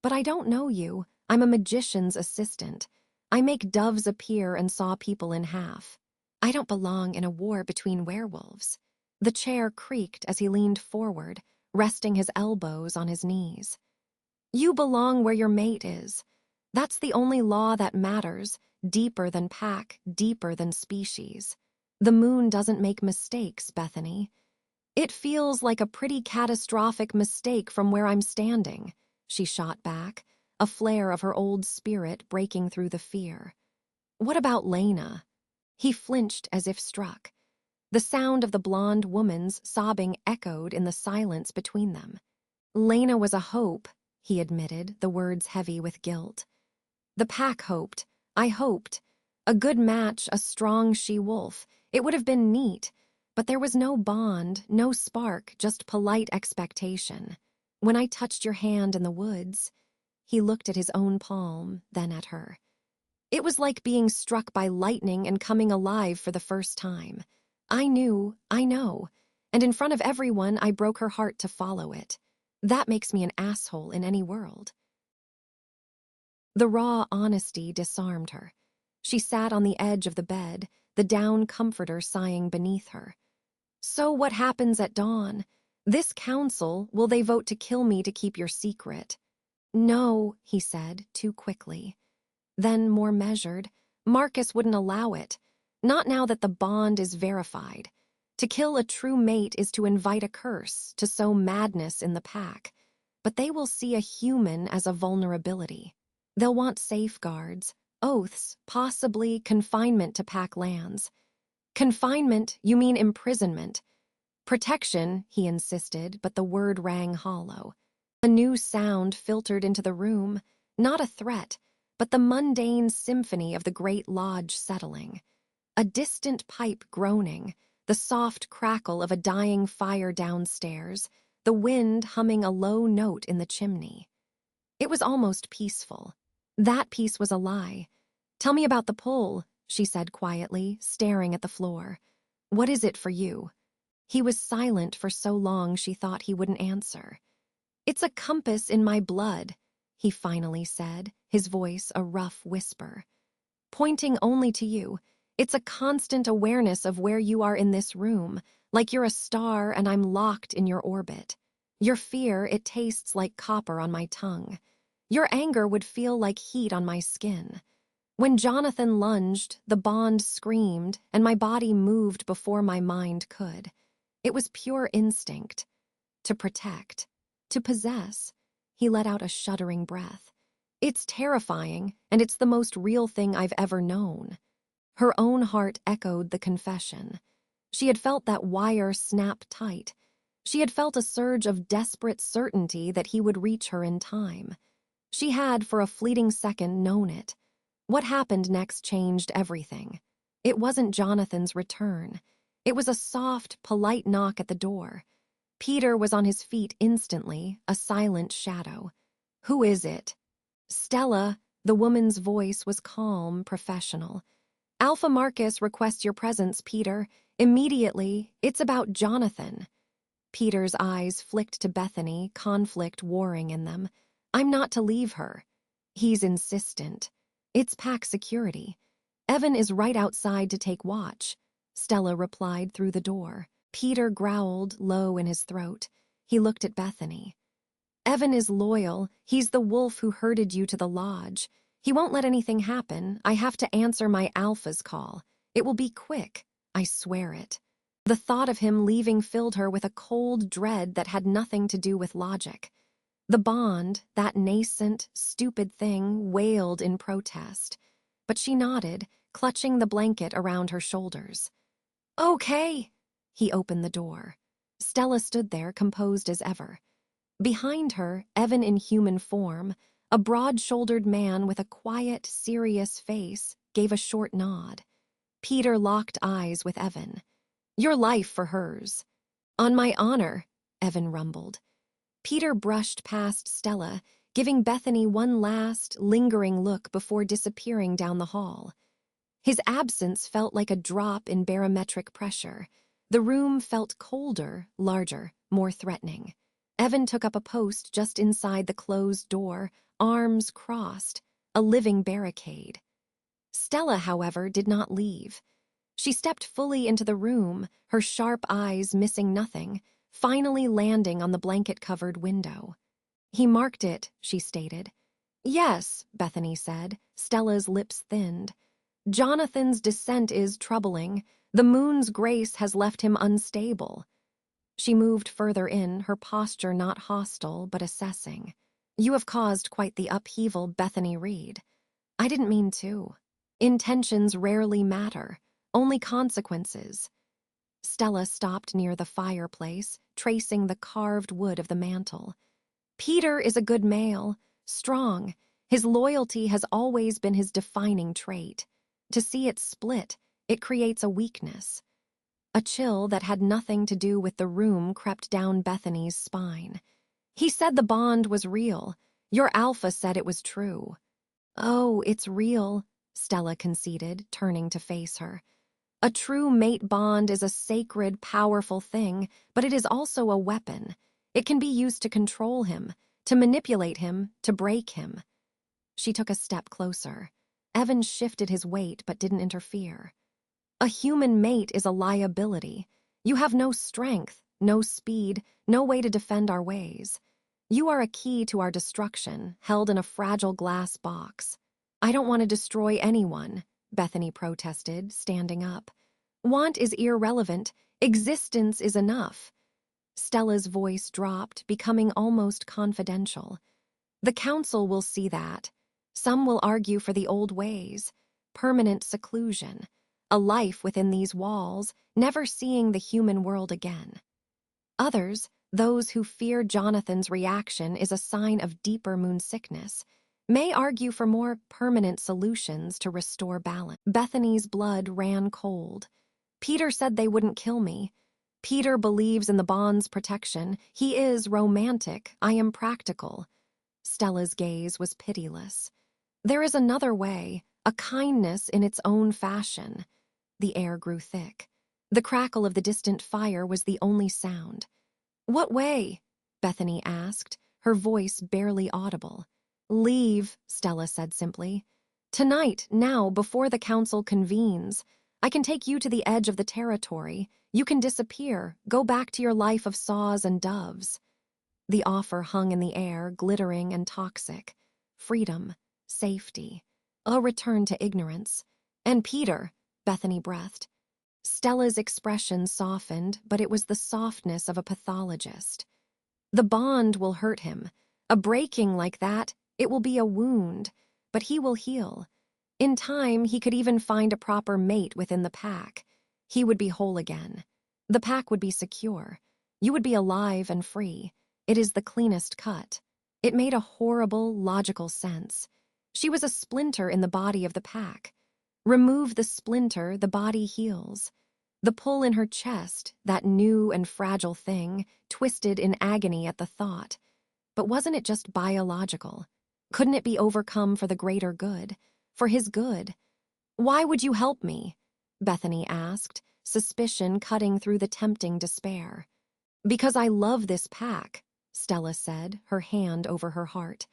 But I don't know you. I'm a magician's assistant. I make doves appear and saw people in half. I don't belong in a war between werewolves. The chair creaked as he leaned forward, resting his elbows on his knees. You belong where your mate is. That's the only law that matters, deeper than pack, deeper than species. The moon doesn't make mistakes, Bethany. It feels like a pretty catastrophic mistake from where I'm standing, she shot back, a flare of her old spirit breaking through the fear. What about Lena? He flinched as if struck. The sound of the blonde woman's sobbing echoed in the silence between them. Lena was a hope, he admitted, the words heavy with guilt. The pack hoped. I hoped. A good match, a strong she-wolf. It would have been neat, but there was no bond, no spark, just polite expectation. When I touched your hand in the woods, he looked at his own palm, then at her. It was like being struck by lightning and coming alive for the first time. I knew, I know, and in front of everyone I broke her heart to follow it. That makes me an asshole in any world. The raw honesty disarmed her. She sat on the edge of the bed, the down comforter sighing beneath her. So what happens at dawn? This council, will they vote to kill me to keep your secret? No, he said, too quickly. Then, more measured, Marcus wouldn't allow it. Not now that the bond is verified. To kill a true mate is to invite a curse, to sow madness in the pack. But they will see a human as a vulnerability. They'll want safeguards, oaths, possibly confinement to pack lands. Confinement, you mean imprisonment. Protection, he insisted, but the word rang hollow. A new sound filtered into the room, not a threat, but the mundane symphony of the great lodge settling. A distant pipe groaning, the soft crackle of a dying fire downstairs, the wind humming a low note in the chimney. It was almost peaceful. That peace was a lie. Tell me about the pull, she said quietly, staring at the floor. What is it for you? He was silent for so long she thought he wouldn't answer. It's a compass in my blood, he finally said, his voice a rough whisper. Pointing only to you. It's a constant awareness of where you are in this room, like you're a star and I'm locked in your orbit. Your fear, it tastes like copper on my tongue. Your anger would feel like heat on my skin. When Jonathan lunged, the bond screamed, and my body moved before my mind could. It was pure instinct. To protect. To possess. He let out a shuddering breath. It's terrifying, and it's the most real thing I've ever known. Her own heart echoed the confession. She had felt that wire snap tight. She had felt a surge of desperate certainty that he would reach her in time. She had, for a fleeting second, known it. What happened next changed everything. It wasn't Jonathan's return. It was a soft, polite knock at the door. Peter was on his feet instantly, a silent shadow. Who is it? Stella, the woman's voice was calm, professional. Alpha Marcus requests your presence, Peter. Immediately, it's about Jonathan. Peter's eyes flicked to Bethany, conflict warring in them. I'm not to leave her. He's insistent. It's pack security. Evan is right outside to take watch. Stella replied through the door. Peter growled, low in his throat. He looked at Bethany. Evan is loyal. He's the wolf who herded you to the lodge. He won't let anything happen. I have to answer my alpha's call. It will be quick. I swear it. The thought of him leaving filled her with a cold dread that had nothing to do with logic. The bond, that nascent, stupid thing, wailed in protest. But she nodded, clutching the blanket around her shoulders. Okay. He opened the door. Stella stood there, composed as ever. Behind her, Evan in human form, a broad-shouldered man with a quiet, serious face, gave a short nod. Peter locked eyes with Evan. Your life for hers. On my honor, Evan rumbled. Peter brushed past Stella, giving Bethany one last, lingering look before disappearing down the hall. His absence felt like a drop in barometric pressure. The room felt colder, larger, more threatening. Evan took up a post just inside the closed door, arms crossed, a living barricade. Stella, however, did not leave. She stepped fully into the room, her sharp eyes missing nothing, finally landing on the blanket-covered window. "He marked it," she stated. "Yes," Bethany said. Stella's lips thinned. "Jonathan's descent is troubling. The moon's grace has left him unstable." She moved further in, her posture not hostile, but assessing. "You have caused quite the upheaval, Bethany Reed." "I didn't mean to. Intentions rarely matter, only consequences." Stella stopped near the fireplace, tracing the carved wood of the mantel. "Peter is a good male, strong. His loyalty has always been his defining trait. To see it split, it creates a weakness." A chill that had nothing to do with the room crept down Bethany's spine. "He said the bond was real. Your alpha said it was true." "Oh, it's real," Stella conceded, turning to face her. "A true mate bond is a sacred, powerful thing, but it is also a weapon. It can be used to control him, to manipulate him, to break him." She took a step closer. Evan shifted his weight but didn't interfere. "A human mate is a liability. You have no strength, no speed, no way to defend our ways. You are a key to our destruction, held in a fragile glass box." "I don't want to destroy anyone," Bethany protested, standing up. "Want is irrelevant. Existence is enough." Stella's voice dropped, becoming almost confidential. "The council will see that. Some will argue for the old ways, permanent seclusion, a life within these walls, never seeing the human world again. Others, those who fear Jonathan's reaction is a sign of deeper moon sickness, may argue for more permanent solutions to restore balance." Bethany's blood ran cold. "Peter said they wouldn't kill me. Peter believes in the bond's protection. He is romantic. I am practical." Stella's gaze was pitiless. "There is another way, a kindness in its own fashion." The air grew thick. The crackle of the distant fire was the only sound. "What way?" Bethany asked, her voice barely audible. "Leave," Stella said simply. "Tonight, now, before the council convenes. I can take you to the edge of the territory. You can disappear, go back to your life of saws and doves." The offer hung in the air, glittering and toxic. Freedom, safety, a return to ignorance. "And Peter," Bethany breathed. Stella's expression softened, but it was the softness of a pathologist. "The bond will hurt him. A breaking like that, it will be a wound, but he will heal. In time, he could even find a proper mate within the pack. He would be whole again. The pack would be secure. You would be alive and free. It is the cleanest cut." It made a horrible, logical sense. She was a splinter in the body of the pack. Remove the splinter, the body heals. The pull in her chest, that new and fragile thing, twisted in agony at the thought. But wasn't it just biological? Couldn't it be overcome for the greater good? For his good? "Why would you help me?" Bethany asked, suspicion cutting through the tempting despair. "Because I love this pack," Stella said, her hand over her heart.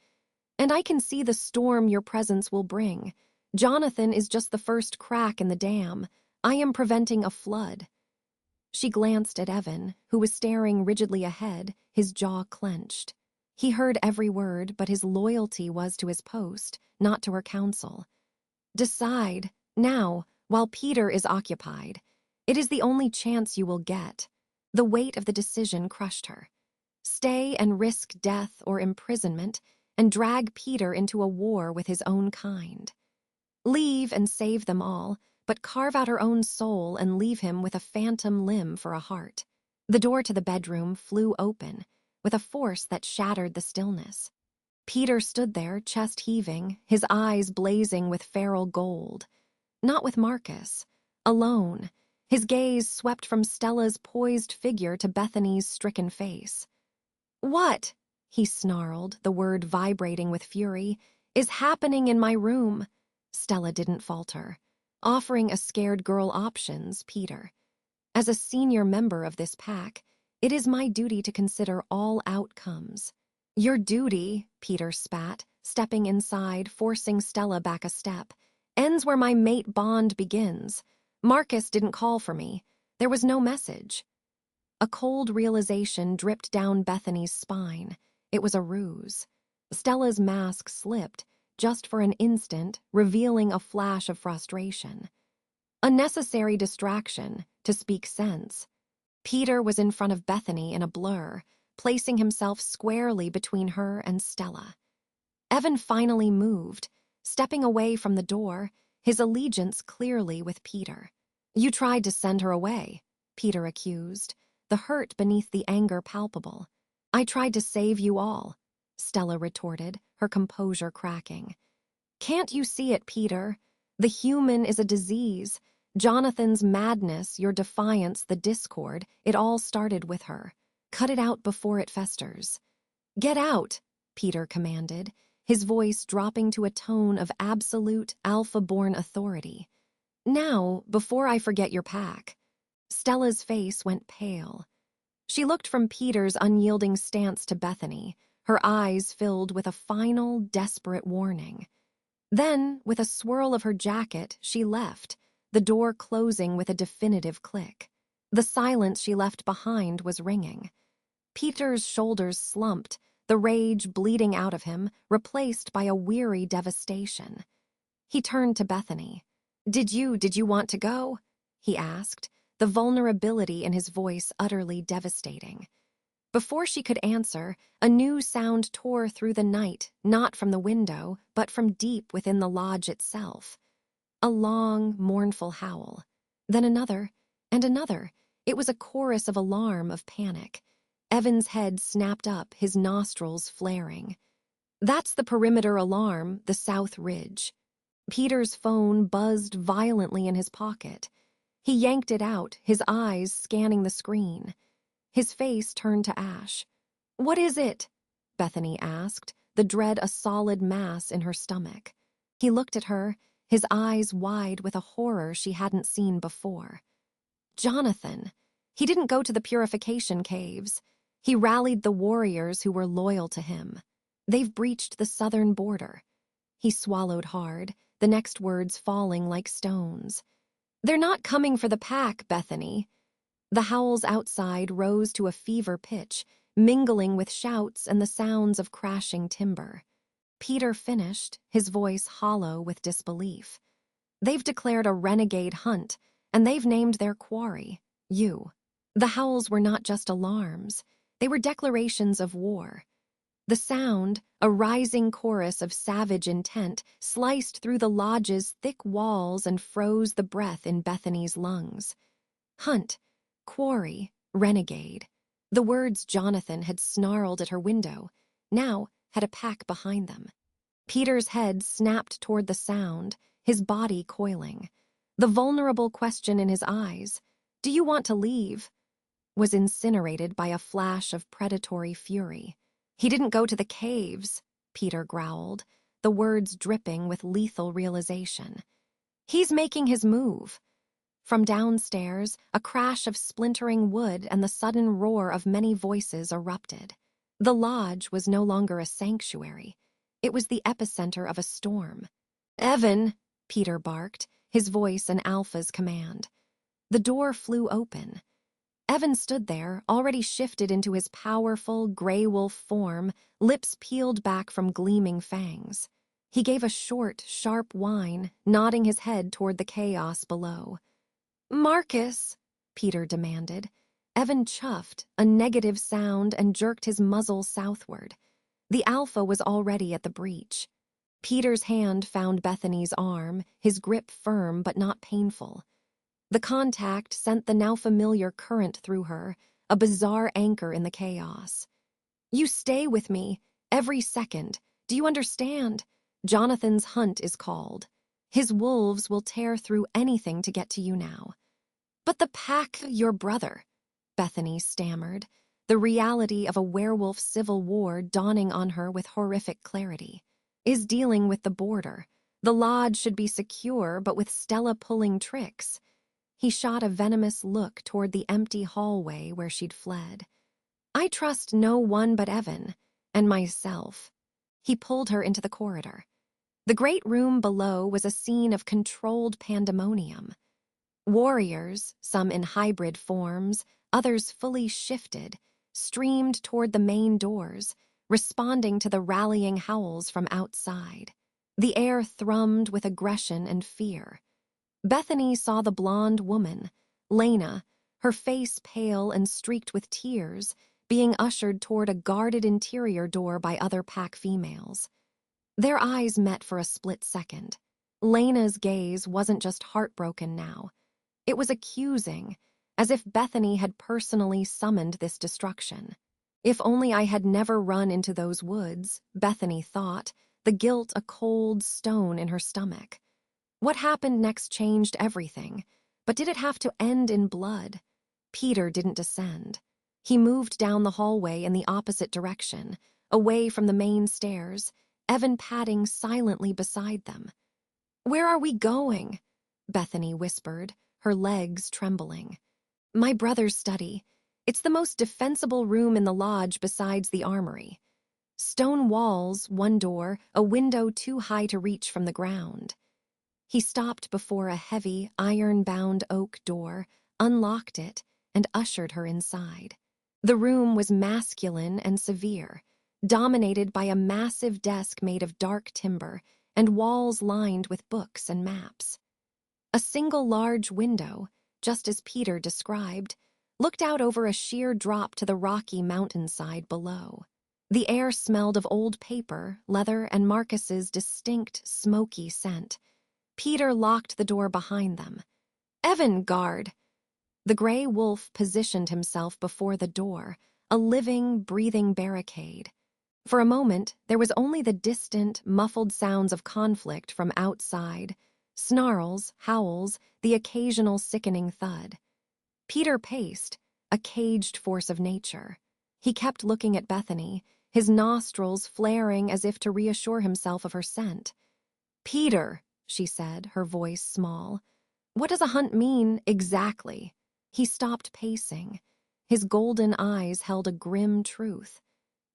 "And I can see the storm your presence will bring. Jonathan is just the first crack in the dam. I am preventing a flood." She glanced at Evan, who was staring rigidly ahead, his jaw clenched. He heard every word, but his loyalty was to his post, not to her counsel. "Decide, now, while Peter is occupied. It is the only chance you will get." The weight of the decision crushed her. Stay and risk death or imprisonment, and drag Peter into a war with his own kind. Leave and save them all, but carve out her own soul and leave him with a phantom limb for a heart. The door to the bedroom flew open, with a force that shattered the stillness. Peter stood there, chest heaving, his eyes blazing with feral gold. Not with Marcus. Alone. His gaze swept from Stella's poised figure to Bethany's stricken face. "What?" he snarled, the word vibrating with fury, "is happening in my room?" Stella didn't falter. Offering a scared girl options, Peter. As a senior member of this pack, it is my duty to consider all outcomes. Your duty, Peter spat, stepping inside, forcing Stella back a step, ends where my mate bond begins. Marcus didn't call for me. There was no message. A cold realization dripped down Bethany's spine. It was a ruse. Stella's mask slipped, just for an instant, revealing a flash of frustration. A necessary distraction, to speak sense. Peter was in front of Bethany in a blur, placing himself squarely between her and Stella. Evan finally moved, stepping away from the door, his allegiance clearly with Peter. You tried to send her away, Peter accused, the hurt beneath the anger palpable. I tried to save you all, Stella retorted, her composure cracking. Can't you see it, Peter? The human is a disease. Jonathan's madness, your defiance, the discord, it all started with her. Cut it out before it festers. Get out, Peter commanded, his voice dropping to a tone of absolute, alpha-born authority. Now, before I forget your pack. Stella's face went pale. She looked from Peter's unyielding stance to Bethany, her eyes filled with a final, desperate warning. Then, with a swirl of her jacket, she left, the door closing with a definitive click. The silence she left behind was ringing. Peter's shoulders slumped, the rage bleeding out of him, replaced by a weary devastation. He turned to Bethany. Did you want to go? He asked, the vulnerability in his voice utterly devastating. Before she could answer, a new sound tore through the night, not from the window, but from deep within the lodge itself. A long, mournful howl. Then another, and another. It was a chorus of alarm, of panic. Evan's head snapped up, his nostrils flaring. That's the perimeter alarm, the South Ridge. Peter's phone buzzed violently in his pocket. He yanked it out, his eyes scanning the screen. His face turned to ash. What is it? Bethany asked, the dread a solid mass in her stomach. He looked at her, his eyes wide with a horror she hadn't seen before. Jonathan. He didn't go to the purification caves. He rallied the warriors who were loyal to him. They've breached the southern border. He swallowed hard, the next words falling like stones. They're not coming for the pack, Bethany. The howls outside rose to a fever pitch, mingling with shouts and the sounds of crashing timber. Peter finished, his voice hollow with disbelief. They've declared a renegade hunt, and they've named their quarry, you. The howls were not just alarms. They were declarations of war. The sound, a rising chorus of savage intent, sliced through the lodge's thick walls and froze the breath in Bethany's lungs. Hunt, quarry, renegade. The words Jonathan had snarled at her window, now had a pack behind them. Peter's head snapped toward the sound, his body coiling. The vulnerable question in his eyes, "Do you want to leave?" was incinerated by a flash of predatory fury. He didn't go to the caves, Peter growled, the words dripping with lethal realization. He's making his move. From downstairs, a crash of splintering wood and the sudden roar of many voices erupted. The lodge was no longer a sanctuary. It was the epicenter of a storm. "Evan," Peter barked, his voice an alpha's command. The door flew open. Evan stood there, already shifted into his powerful, gray wolf form, lips peeled back from gleaming fangs. He gave a short, sharp whine, nodding his head toward the chaos below. "Marcus," Peter demanded. Evan chuffed, a negative sound, and jerked his muzzle southward. The alpha was already at the breach. Peter's hand found Bethany's arm, his grip firm but not painful. The contact sent the now familiar current through her, a bizarre anchor in the chaos. "You stay with me, every second. Do you understand? Jonathan's hunt is called. His wolves will tear through anything to get to you now." "But the pack, your brother," Bethany stammered, the reality of a werewolf civil war dawning on her with horrific clarity, "is dealing with the border. The lodge should be secure, but with Stella pulling tricks." He shot a venomous look toward the empty hallway where she'd fled. I trust no one but Evan, and myself. He pulled her into the corridor. The great room below was a scene of controlled pandemonium. Warriors, some in hybrid forms, others fully shifted, streamed toward the main doors, responding to the rallying howls from outside. The air thrummed with aggression and fear. Bethany saw the blonde woman, Lena, her face pale and streaked with tears, being ushered toward a guarded interior door by other pack females. Their eyes met for a split second. Lena's gaze wasn't just heartbroken now. It was accusing, as if Bethany had personally summoned this destruction. If only I had never run into those woods, Bethany thought, the guilt a cold stone in her stomach. What happened next changed everything, but did it have to end in blood? Peter didn't descend. He moved down the hallway in the opposite direction, away from the main stairs, Evan padding silently beside them. "Where are we going?" Bethany whispered, her legs trembling. "My brother's study. It's the most defensible room in the lodge besides the armory. Stone walls, one door, a window too high to reach from the ground." He stopped before a heavy, iron-bound oak door, unlocked it, and ushered her inside. The room was masculine and severe, dominated by a massive desk made of dark timber and walls lined with books and maps. A single large window, just as Peter described, looked out over a sheer drop to the rocky mountainside below. The air smelled of old paper, leather, and Marcus's distinct, smoky scent. Peter locked the door behind them. "Evan, guard!" The gray wolf positioned himself before the door, a living, breathing barricade. For a moment, there was only the distant, muffled sounds of conflict from outside, snarls, howls, the occasional sickening thud. Peter paced, a caged force of nature. He kept looking at Bethany, his nostrils flaring as if to reassure himself of her scent. "Peter," she said, her voice small. "What does a hunt mean, exactly?" He stopped pacing. His golden eyes held a grim truth.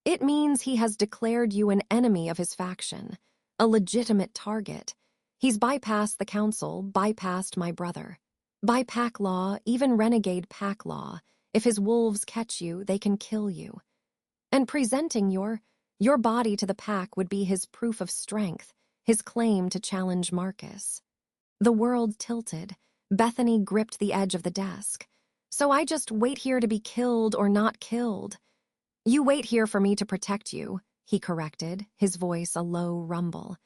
"It means he has declared you an enemy of his faction, a legitimate target. He's bypassed the council, bypassed my brother. By pack law, even renegade pack law, if his wolves catch you, they can kill you. And presenting your body to the pack would be his proof of strength, his claim to challenge Marcus." The world tilted. Bethany gripped the edge of the desk. "So I just wait here to be killed or not killed?" "You wait here for me to protect you," he corrected, his voice a low rumble.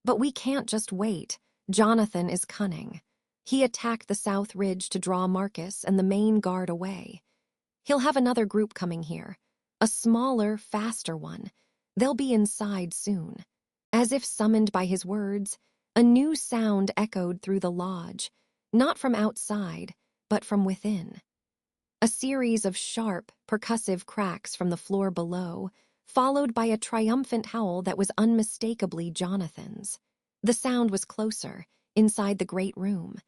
"But we can't just wait. Jonathan is cunning. He attacked the South Ridge to draw Marcus and the main guard away. He'll have another group coming here. A smaller, faster one. They'll be inside soon." As if summoned by his words, a new sound echoed through the lodge, not from outside, but from within. A series of sharp, percussive cracks from the floor below, followed by a triumphant howl that was unmistakably Jonathan's. The sound was closer, inside the great room.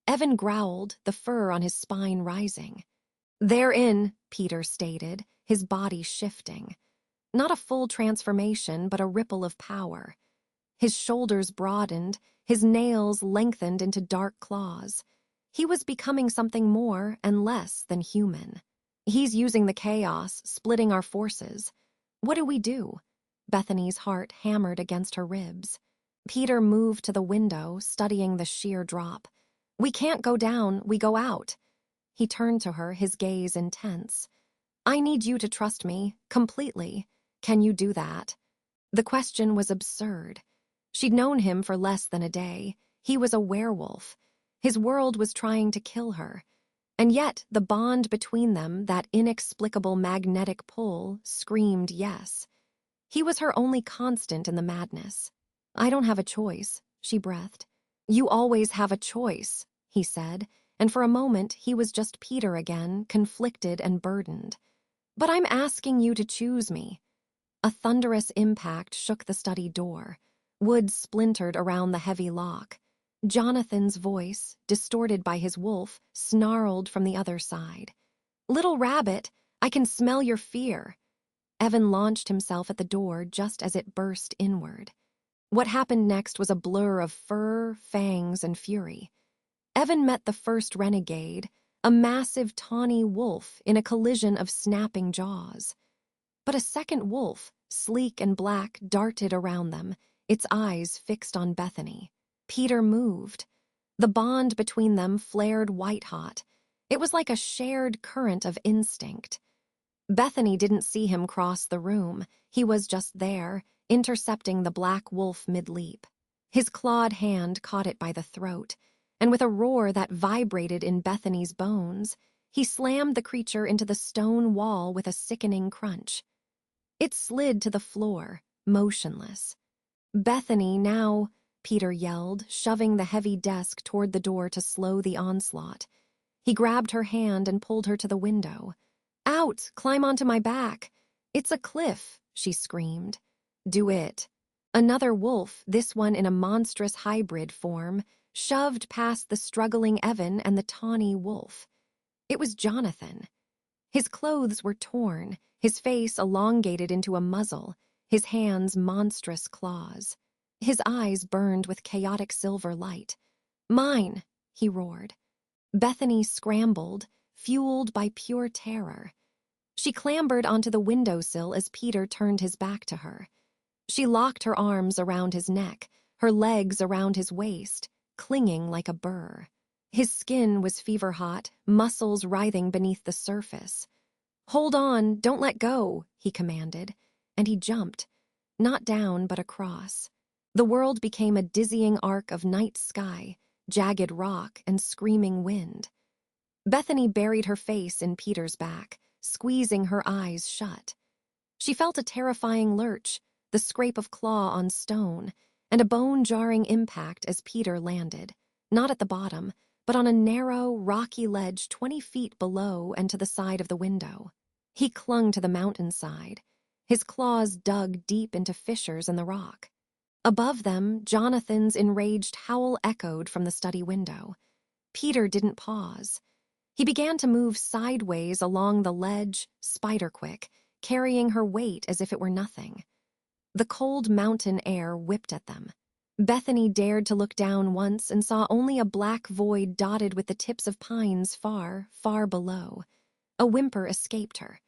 Evan growled, the fur on his spine rising. "They're in," Peter stated, his body shifting. Not a full transformation, but a ripple of power. His shoulders broadened, his nails lengthened into dark claws. He was becoming something more and less than human. "He's using the chaos, splitting our forces. What do we do?" Bethany's heart hammered against her ribs. Peter moved to the window, studying the sheer drop. "We can't go down, we go out." He turned to her, his gaze intense. "I need you to trust me, completely. Can you do that?" The question was absurd. She'd known him for less than a day. He was a werewolf. His world was trying to kill her. And yet the bond between them, that inexplicable magnetic pull, screamed yes. He was her only constant in the madness. "I don't have a choice," she breathed. "You always have a choice," he said, and for a moment he was just Peter again, conflicted and burdened. "But I'm asking you to choose me." A thunderous impact shook the study door. Wood splintered around the heavy lock. Jonathan's voice, distorted by his wolf, snarled from the other side. "Little rabbit, I can smell your fear." Evan launched himself at the door just as it burst inward. What happened next was a blur of fur, fangs, and fury. Evan met the first renegade, a massive tawny wolf in a collision of snapping jaws. But a second wolf, sleek and black, darted around them, its eyes fixed on Bethany. Peter moved. The bond between them flared white-hot. It was like a shared current of instinct. Bethany didn't see him cross the room. He was just there, intercepting the black wolf mid-leap. His clawed hand caught it by the throat, and with a roar that vibrated in Bethany's bones, he slammed the creature into the stone wall with a sickening crunch. It slid to the floor, motionless. "Bethany, now," Peter yelled, shoving the heavy desk toward the door to slow the onslaught. He grabbed her hand and pulled her to the window. "Out! Climb onto my back! It's a cliff!" she screamed. "Do it." Another wolf, this one in a monstrous hybrid form, shoved past the struggling Evan and the tawny wolf. It was Jonathan. His clothes were torn, his face elongated into a muzzle, his hands monstrous claws. His eyes burned with chaotic silver light. "Mine!" he roared. Bethany scrambled, fueled by pure terror. She clambered onto the windowsill as Peter turned his back to her. She locked her arms around his neck, her legs around his waist, clinging like a burr. His skin was fever-hot, muscles writhing beneath the surface. "Hold on, don't let go," he commanded, and he jumped, not down but across. The world became a dizzying arc of night sky, jagged rock, and screaming wind. Bethany buried her face in Peter's back, squeezing her eyes shut. She felt a terrifying lurch, the scrape of claw on stone, and a bone-jarring impact as Peter landed, not at the bottom, but on a narrow, rocky ledge 20 feet below and to the side of the window. He clung to the mountainside. His claws dug deep into fissures in the rock. Above them, Jonathan's enraged howl echoed from the study window. Peter didn't pause. He began to move sideways along the ledge, spider-quick, carrying her weight as if it were nothing. The cold mountain air whipped at them. Bethany dared to look down once and saw only a black void dotted with the tips of pines far, far below. A whimper escaped her.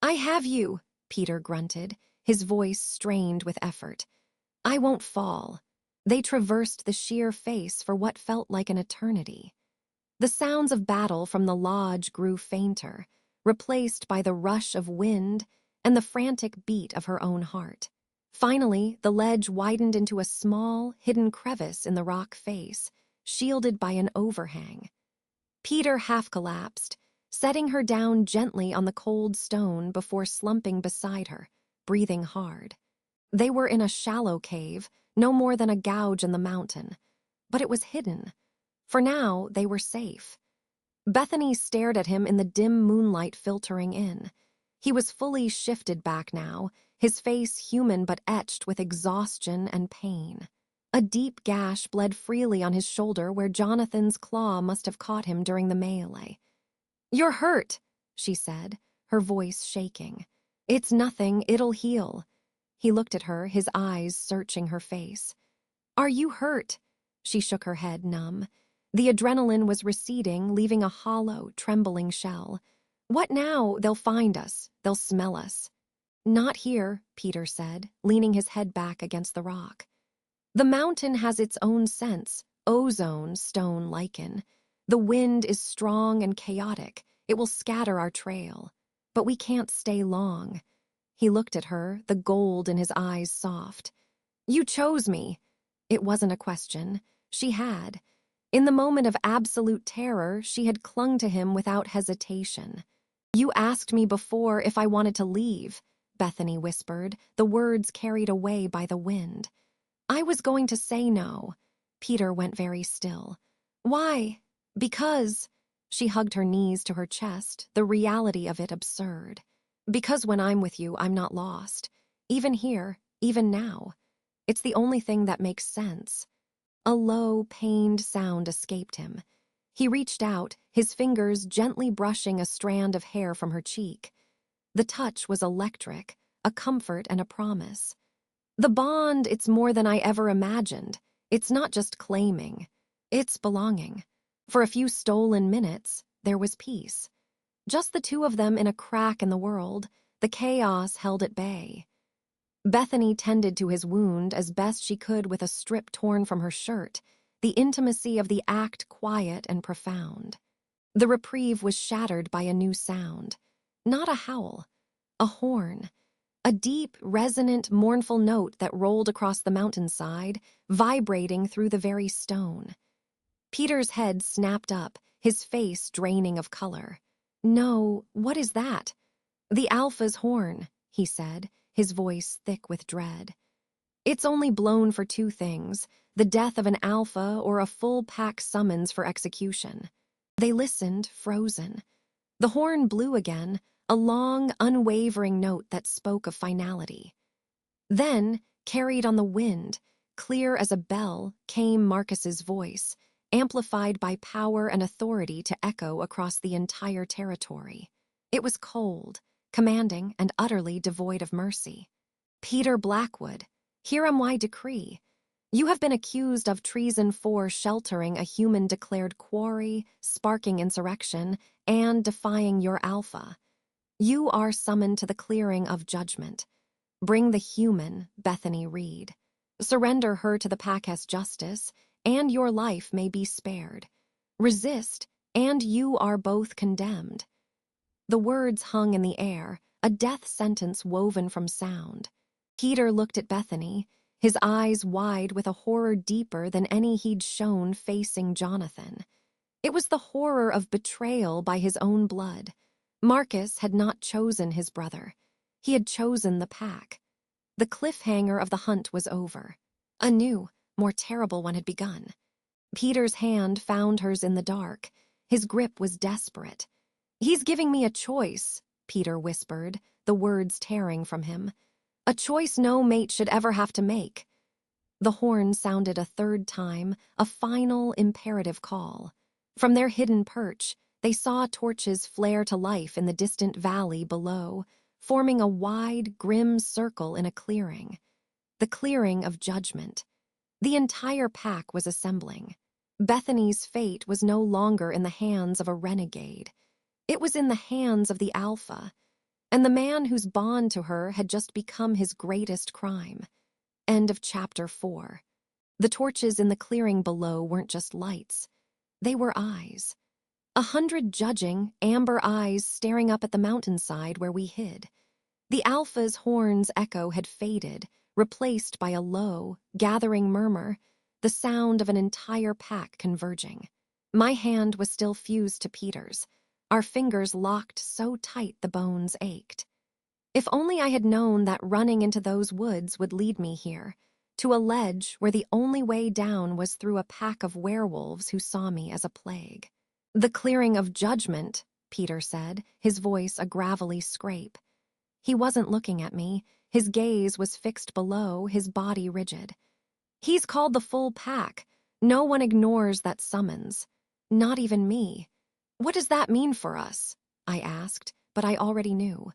"I have you," Peter grunted, his voice strained with effort. "I won't fall." They traversed the sheer face for what felt like an eternity. The sounds of battle from the lodge grew fainter, replaced by the rush of wind and the frantic beat of her own heart. Finally, the ledge widened into a small, hidden crevice in the rock face, shielded by an overhang. Peter half-collapsed, setting her down gently on the cold stone before slumping beside her, breathing hard. They were in a shallow cave, no more than a gouge in the mountain. But it was hidden. For now, they were safe. Bethany stared at him in the dim moonlight filtering in. He was fully shifted back now, his face human but etched with exhaustion and pain. A deep gash bled freely on his shoulder where Jonathan's claw must have caught him during the melee. "You're hurt," she said, her voice shaking. "It's nothing, it'll heal." He looked at her, his eyes searching her face. "Are you hurt?" She shook her head, numb. The adrenaline was receding, leaving a hollow, trembling shell. "What now? They'll find us. They'll smell us." "Not here," Peter said, leaning his head back against the rock. "The mountain has its own sense, ozone, stone lichen. The wind is strong and chaotic. It will scatter our trail. But we can't stay long." He looked at her, the gold in his eyes soft. "You chose me." It wasn't a question. She had. In the moment of absolute terror, she had clung to him without hesitation. "You asked me before if I wanted to leave," Bethany whispered, the words carried away by the wind. "I was going to say no." Peter went very still. "Why?" "Because." She hugged her knees to her chest, the reality of it absurd. "Because when I'm with you, I'm not lost. Even here, even now. It's the only thing that makes sense." A low, pained sound escaped him. He reached out, his fingers gently brushing a strand of hair from her cheek. The touch was electric, a comfort and a promise. The bond, it's more than I ever imagined. It's not just claiming. It's belonging. For a few stolen minutes, there was peace. Just the two of them in a crack in the world, the chaos held at bay. Bethany tended to his wound as best she could with a strip torn from her shirt, the intimacy of the act quiet and profound. The reprieve was shattered by a new sound. Not a howl, a horn. A deep, resonant, mournful note that rolled across the mountainside, vibrating through the very stone. Peter's head snapped up, his face draining of color. "No, what is that?" "The Alpha's horn," he said, his voice thick with dread. "It's only blown for two things, the death of an alpha or a full pack summons for execution." They listened, frozen. The horn blew again, a long, unwavering note that spoke of finality. Then, carried on the wind, clear as a bell, came Marcus's voice, amplified by power and authority to echo across the entire territory. It was cold, commanding, and utterly devoid of mercy. "Peter Blackwood, here am I decree. You have been accused of treason for sheltering a human-declared quarry, sparking insurrection, and defying your alpha. You are summoned to the clearing of judgment. Bring the human, Bethany Reed. Surrender her to the pack as justice, and your life may be spared. Resist, and you are both condemned." The words hung in the air, a death sentence woven from sound. Peter looked at Bethany, his eyes wide with a horror deeper than any he'd shown facing Jonathan. It was the horror of betrayal by his own blood. Marcus had not chosen his brother. He had chosen the pack. The cliffhanger of the hunt was over. A new, more terrible one had begun. Peter's hand found hers in the dark. His grip was desperate. "He's giving me a choice," Peter whispered, the words tearing from him. "A choice no mate should ever have to make." The horn sounded a third time, a final, imperative call. From their hidden perch, they saw torches flare to life in the distant valley below, forming a wide, grim circle in a clearing. The clearing of judgment. The entire pack was assembling. Bethany's fate was no longer in the hands of a renegade. It was in the hands of the Alpha, and the man whose bond to her had just become his greatest crime. End of chapter 4. The torches in the clearing below weren't just lights. They were eyes. 100 judging, amber eyes staring up at the mountainside where we hid. The Alpha's horn's echo had faded, replaced by a low, gathering murmur, the sound of an entire pack converging. My hand was still fused to Peter's, our fingers locked so tight the bones ached. If only I had known that running into those woods would lead me here, to a ledge where the only way down was through a pack of werewolves who saw me as a plague. "The clearing of judgment," Peter said, his voice a gravelly scrape. He wasn't looking at me. His gaze was fixed below, his body rigid. "He's called the full pack. No one ignores that summons. Not even me." "What does that mean for us?" I asked, but I already knew.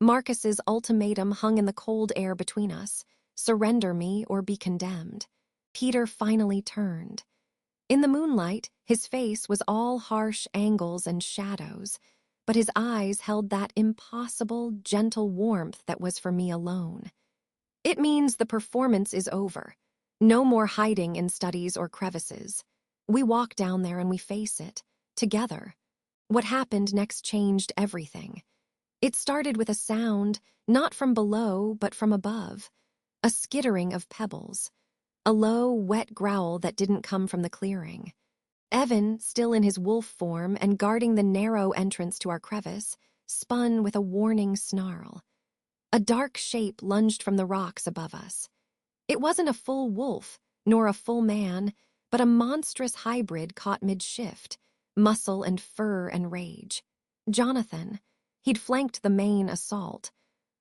Marcus's ultimatum hung in the cold air between us. Surrender me or be condemned. Peter finally turned. In the moonlight, his face was all harsh angles and shadows, but his eyes held that impossible, gentle warmth that was for me alone. "It means the performance is over. No more hiding in studies or crevices. We walk down there and we face it, together." What happened next changed everything. It started with a sound, not from below, but from above. A skittering of pebbles. A low, wet growl that didn't come from the clearing. Evan, still in his wolf form and guarding the narrow entrance to our crevice, spun with a warning snarl. A dark shape lunged from the rocks above us. It wasn't a full wolf, nor a full man, but a monstrous hybrid caught mid-shift, muscle and fur and rage. Jonathan. He'd flanked the main assault.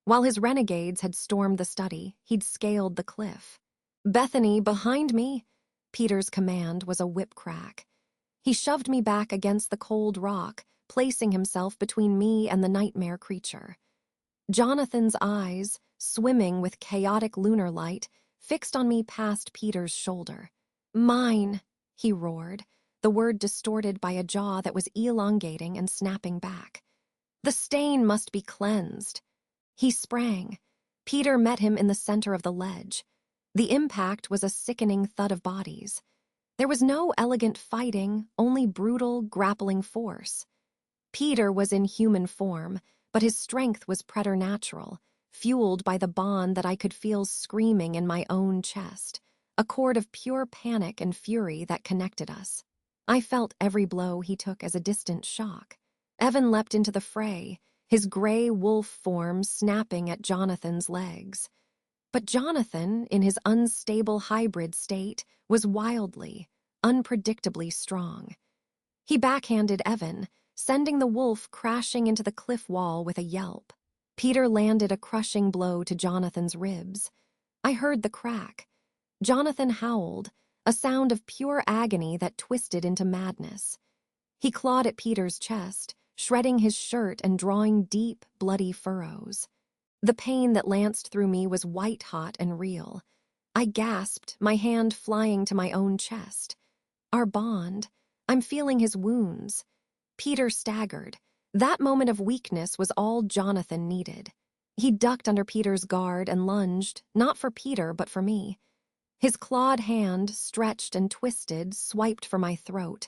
While his renegades had stormed the study, he'd scaled the cliff. "Bethany, behind me!" Peter's command was a whip crack. He shoved me back against the cold rock, placing himself between me and the nightmare creature. Jonathan's eyes, swimming with chaotic lunar light, fixed on me past Peter's shoulder. "Mine," he roared, the word distorted by a jaw that was elongating and snapping back. "The stain must be cleansed." He sprang. Peter met him in the center of the ledge. The impact was a sickening thud of bodies. There was no elegant fighting, only brutal, grappling force. Peter was in human form, but his strength was preternatural, fueled by the bond that I could feel screaming in my own chest, a cord of pure panic and fury that connected us. I felt every blow he took as a distant shock. Evan leapt into the fray, his gray wolf form snapping at Jonathan's legs. But Jonathan, in his unstable hybrid state, was wildly, unpredictably strong. He backhanded Evan, sending the wolf crashing into the cliff wall with a yelp. Peter landed a crushing blow to Jonathan's ribs. I heard the crack. Jonathan howled, a sound of pure agony that twisted into madness. He clawed at Peter's chest, shredding his shirt and drawing deep, bloody furrows. The pain that lanced through me was white-hot and real. I gasped, my hand flying to my own chest. Our bond. I'm feeling his wounds. Peter staggered. That moment of weakness was all Jonathan needed. He ducked under Peter's guard and lunged, not for Peter, but for me. His clawed hand, stretched and twisted, swiped for my throat.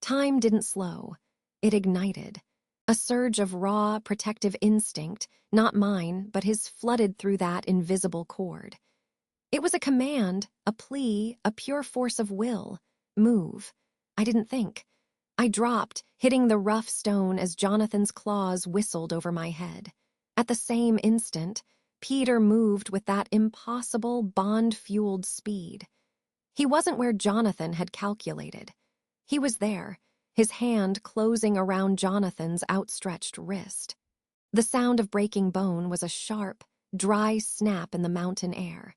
Time didn't slow. It ignited. A surge of raw, protective instinct, not mine, but his, flooded through that invisible cord. It was a command, a plea, a pure force of will. Move. I didn't think. I dropped, hitting the rough stone as Jonathan's claws whistled over my head. At the same instant, Peter moved with that impossible, bond-fueled speed. He wasn't where Jonathan had calculated. He was there, his hand closing around Jonathan's outstretched wrist. The sound of breaking bone was a sharp, dry snap in the mountain air.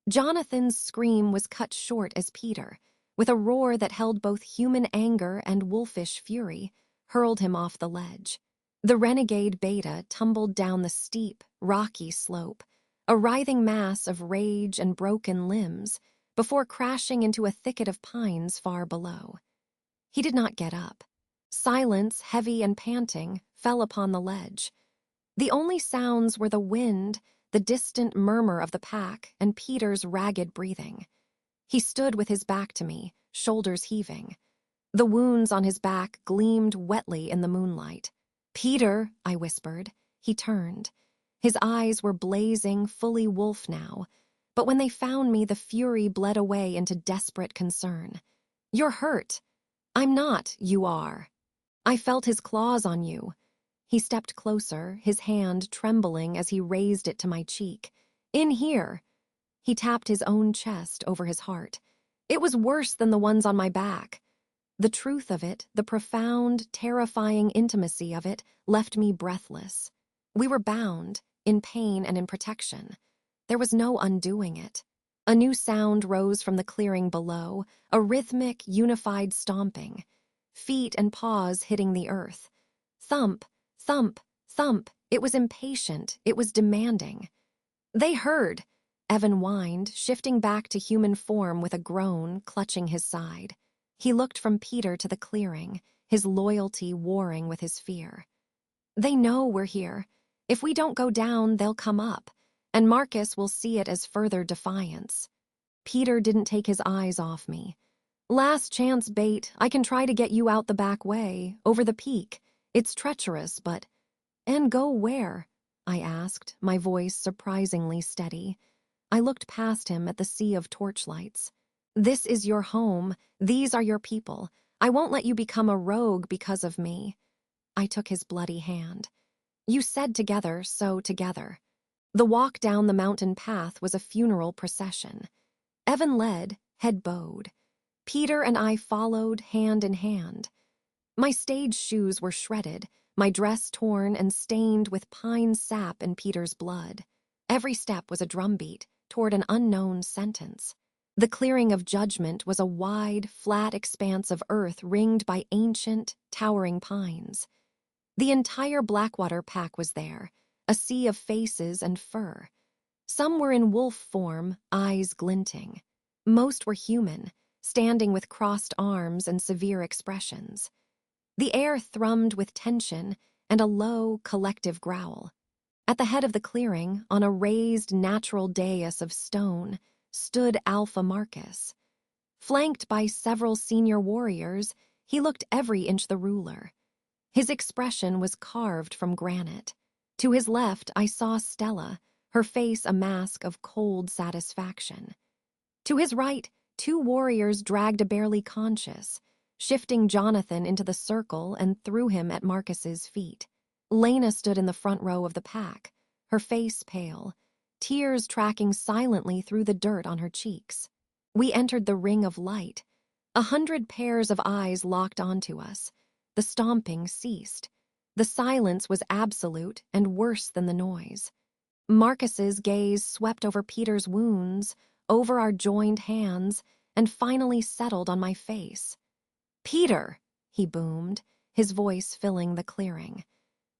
Jonathan's scream was cut short as Peter, with a roar that held both human anger and wolfish fury, hurled him off the ledge. The renegade beta tumbled down the steep, rocky slope, a writhing mass of rage and broken limbs, before crashing into a thicket of pines far below. He did not get up. Silence, heavy and panting, fell upon the ledge. The only sounds were the wind, the distant murmur of the pack, and Peter's ragged breathing. He stood with his back to me, shoulders heaving. The wounds on his back gleamed wetly in the moonlight. "Peter," I whispered. He turned. His eyes were blazing, fully wolf now, but when they found me, the fury bled away into desperate concern. "You're hurt." "I'm not, you are." "I felt his claws on you." He stepped closer, his hand trembling as he raised it to my cheek. "In here." He tapped his own chest over his heart. "It was worse than the ones on my back." The truth of it, the profound, terrifying intimacy of it, left me breathless. We were bound, in pain and in protection. There was no undoing it. A new sound rose from the clearing below, a rhythmic, unified stomping. Feet and paws hitting the earth. Thump, thump, thump. It was impatient, it was demanding. "They heard," Evan whined, shifting back to human form with a groan, clutching his side. He looked from Peter to the clearing, his loyalty warring with his fear. "They know we're here. If we don't go down, they'll come up, and Marcus will see it as further defiance." Peter didn't take his eyes off me. "Last chance bait. I can try to get you out the back way, over the peak. It's treacherous, but—" "And go where?" I asked, my voice surprisingly steady. I looked past him at the sea of torchlights. "This is your home. These are your people. I won't let you become a rogue because of me." I took his bloody hand. "You said together, so together." The walk down the mountain path was a funeral procession. Evan led, head bowed. Peter and I followed, hand in hand. My stage shoes were shredded, my dress torn and stained with pine sap and Peter's blood. Every step was a drumbeat toward an unknown sentence. The clearing of judgment was a wide, flat expanse of earth ringed by ancient, towering pines. The entire Blackwater pack was there, a sea of faces and fur. Some were in wolf form, eyes glinting. Most were human, standing with crossed arms and severe expressions. The air thrummed with tension and a low, collective growl. At the head of the clearing, on a raised, natural dais of stone, stood Alpha Marcus. Flanked by several senior warriors, he looked every inch the ruler. His expression was carved from granite. To his left, I saw Stella, her face a mask of cold satisfaction. To his right, two warriors dragged a barely conscious, shifting Jonathan into the circle and threw him at Marcus's feet. Lena stood in the front row of the pack, her face pale, tears tracking silently through the dirt on her cheeks. We entered the ring of light. 100 pairs of eyes locked onto us. The stomping ceased. The silence was absolute and worse than the noise. Marcus's gaze swept over Peter's wounds, over our joined hands, and finally settled on my face. "Peter," he boomed, his voice filling the clearing.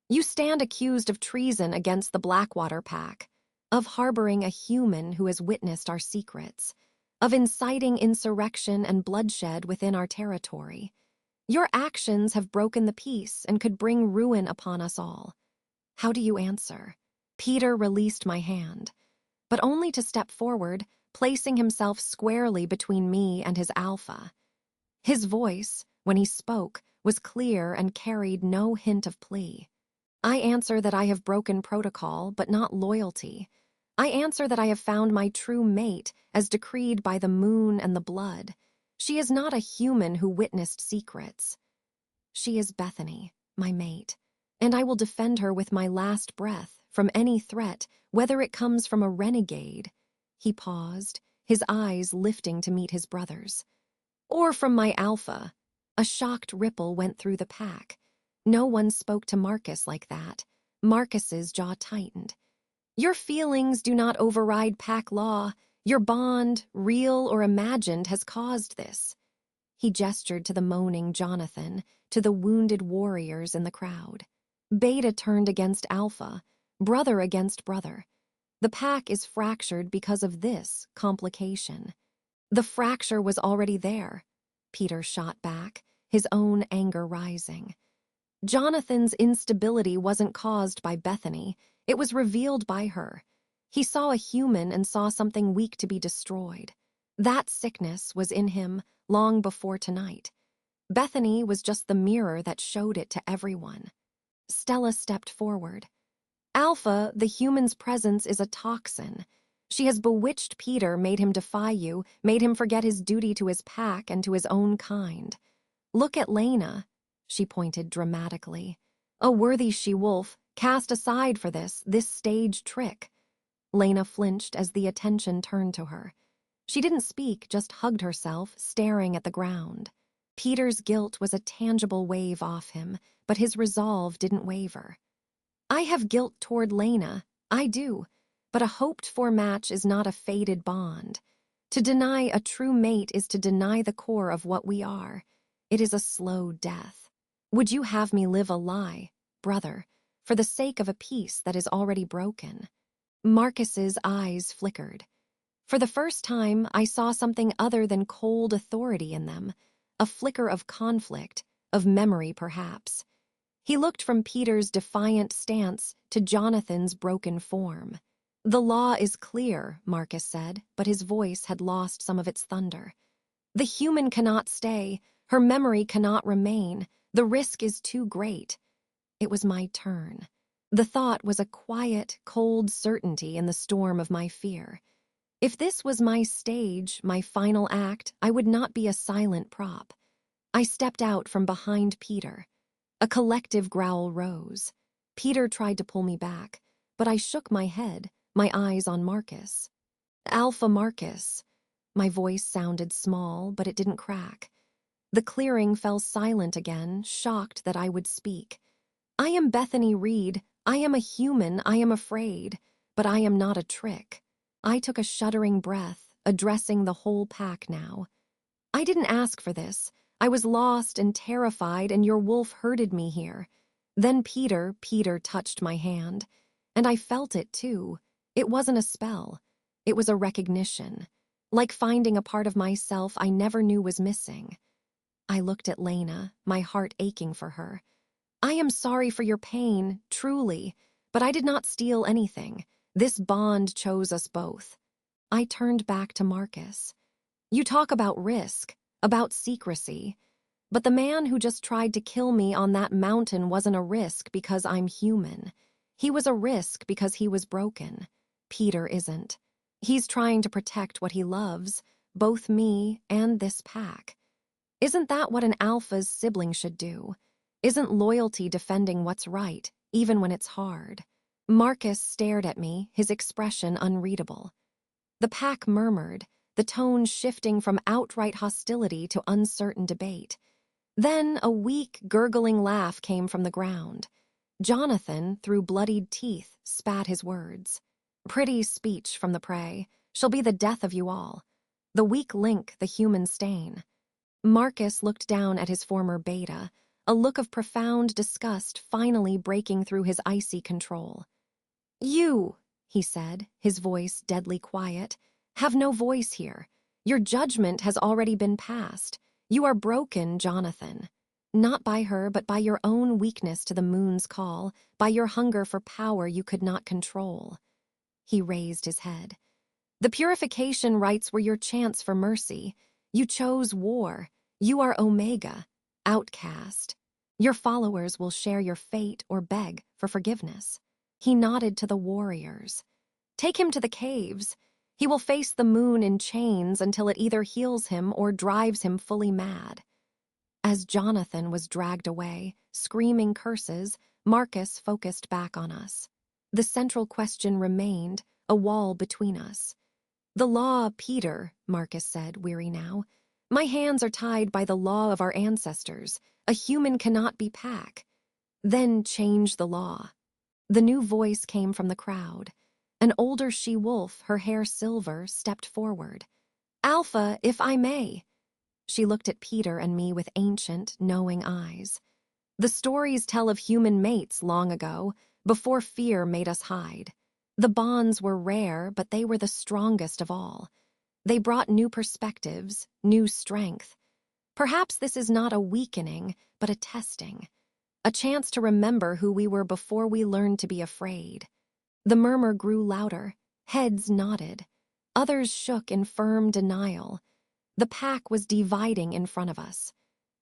"You stand accused of treason against the Blackwater pack, of harboring a human who has witnessed our secrets, of inciting insurrection and bloodshed within our territory. Your actions have broken the peace and could bring ruin upon us all. How do you answer?" Peter released my hand, but only to step forward, placing himself squarely between me and his alpha. His voice, when he spoke, was clear and carried no hint of plea. "I answer that I have broken protocol, but not loyalty. I answer that I have found my true mate, as decreed by the moon and the blood. She is not a human who witnessed secrets. She is Bethany, my mate, and I will defend her with my last breath from any threat, whether it comes from a renegade." He paused, his eyes lifting to meet his brother's. "Or from my alpha." A shocked ripple went through the pack. No one spoke to Marcus like that. Marcus's jaw tightened. "Your feelings do not override pack law. Your bond, real or imagined, has caused this." He gestured to the moaning Jonathan, to the wounded warriors in the crowd. Beta turned against Alpha, brother against brother. The pack is fractured because of this complication. "The fracture was already there," Peter shot back, his own anger rising. "Jonathan's instability wasn't caused by Bethany. It was revealed by her. He saw a human and saw something weak to be destroyed. That sickness was in him long before tonight. Bethany was just the mirror that showed it to everyone." Stella stepped forward. "Alpha, the human's presence is a toxin. She has bewitched Peter, made him defy you, made him forget his duty to his pack and to his own kind. Look at Lena," she pointed dramatically. "A worthy she-wolf, cast aside for this stage trick." Lena flinched as the attention turned to her. She didn't speak, just hugged herself, staring at the ground. Peter's guilt was a tangible wave off him, but his resolve didn't waver. "I have guilt toward Lena, I do, but a hoped-for match is not a fated bond. To deny a true mate is to deny the core of what we are. It is a slow death. Would you have me live a lie, brother, for the sake of a peace that is already broken?" Marcus's eyes flickered. For the first time, I saw something other than cold authority in them, a flicker of conflict, of memory perhaps. He looked from Peter's defiant stance to Jonathan's broken form. "The law is clear," Marcus said, but his voice had lost some of its thunder. "The human cannot stay, her memory cannot remain, the risk is too great." It was my turn. The thought was a quiet, cold certainty in the storm of my fear. If this was my stage, my final act, I would not be a silent prop. I stepped out from behind Peter. A collective growl rose. Peter tried to pull me back, but I shook my head, my eyes on Marcus. "Alpha Marcus." My voice sounded small, but it didn't crack. The clearing fell silent again, shocked that I would speak. "I am Bethany Reed. I am a human. I am afraid. But I am not a trick." I took a shuddering breath, addressing the whole pack now. "I didn't ask for this. I was lost and terrified, and your wolf herded me here." Then Peter touched my hand. And I felt it too. It wasn't a spell. It was a recognition. Like finding a part of myself I never knew was missing. I looked at Lena, my heart aching for her. "I am sorry for your pain, truly, but I did not steal anything. This bond chose us both." I turned back to Marcus. "You talk about risk, about secrecy, but the man who just tried to kill me on that mountain wasn't a risk because I'm human. He was a risk because he was broken. Peter isn't. He's trying to protect what he loves, both me and this pack. Isn't that what an alpha's sibling should do? Isn't loyalty defending what's right, even when it's hard?" Marcus stared at me, his expression unreadable. The pack murmured, the tone shifting from outright hostility to uncertain debate. Then a weak, gurgling laugh came from the ground. Jonathan, through bloodied teeth, spat his words. "Pretty speech from the prey. She'll be the death of you all. The weak link, the human stain." Marcus looked down at his former beta, a look of profound disgust finally breaking through his icy control. "You," he said, his voice deadly quiet, "have no voice here. Your judgment has already been passed. You are broken, Jonathan. Not by her, but by your own weakness to the moon's call, by your hunger for power you could not control." He raised his head. "The purification rites were your chance for mercy. You chose war. You are Omega, outcast. Your followers will share your fate or beg for forgiveness." He nodded to the warriors. "Take him to the caves. He will face the moon in chains until it either heals him or drives him fully mad." As Jonathan was dragged away, screaming curses, Marcus focused back on us. The central question remained, a wall between us. "The law, Peter," Marcus said, weary now. "My hands are tied by the law of our ancestors. A human cannot be pack." "Then change the law." The new voice came from the crowd. An older she-wolf, her hair silver, stepped forward. "Alpha, if I may." She looked at Peter and me with ancient, knowing eyes. "The stories tell of human mates long ago, before fear made us hide. The bonds were rare, but they were the strongest of all. They brought new perspectives, new strength. Perhaps this is not a weakening, but a testing. A chance to remember who we were before we learned to be afraid." The murmur grew louder. Heads nodded. Others shook in firm denial. The pack was dividing in front of us.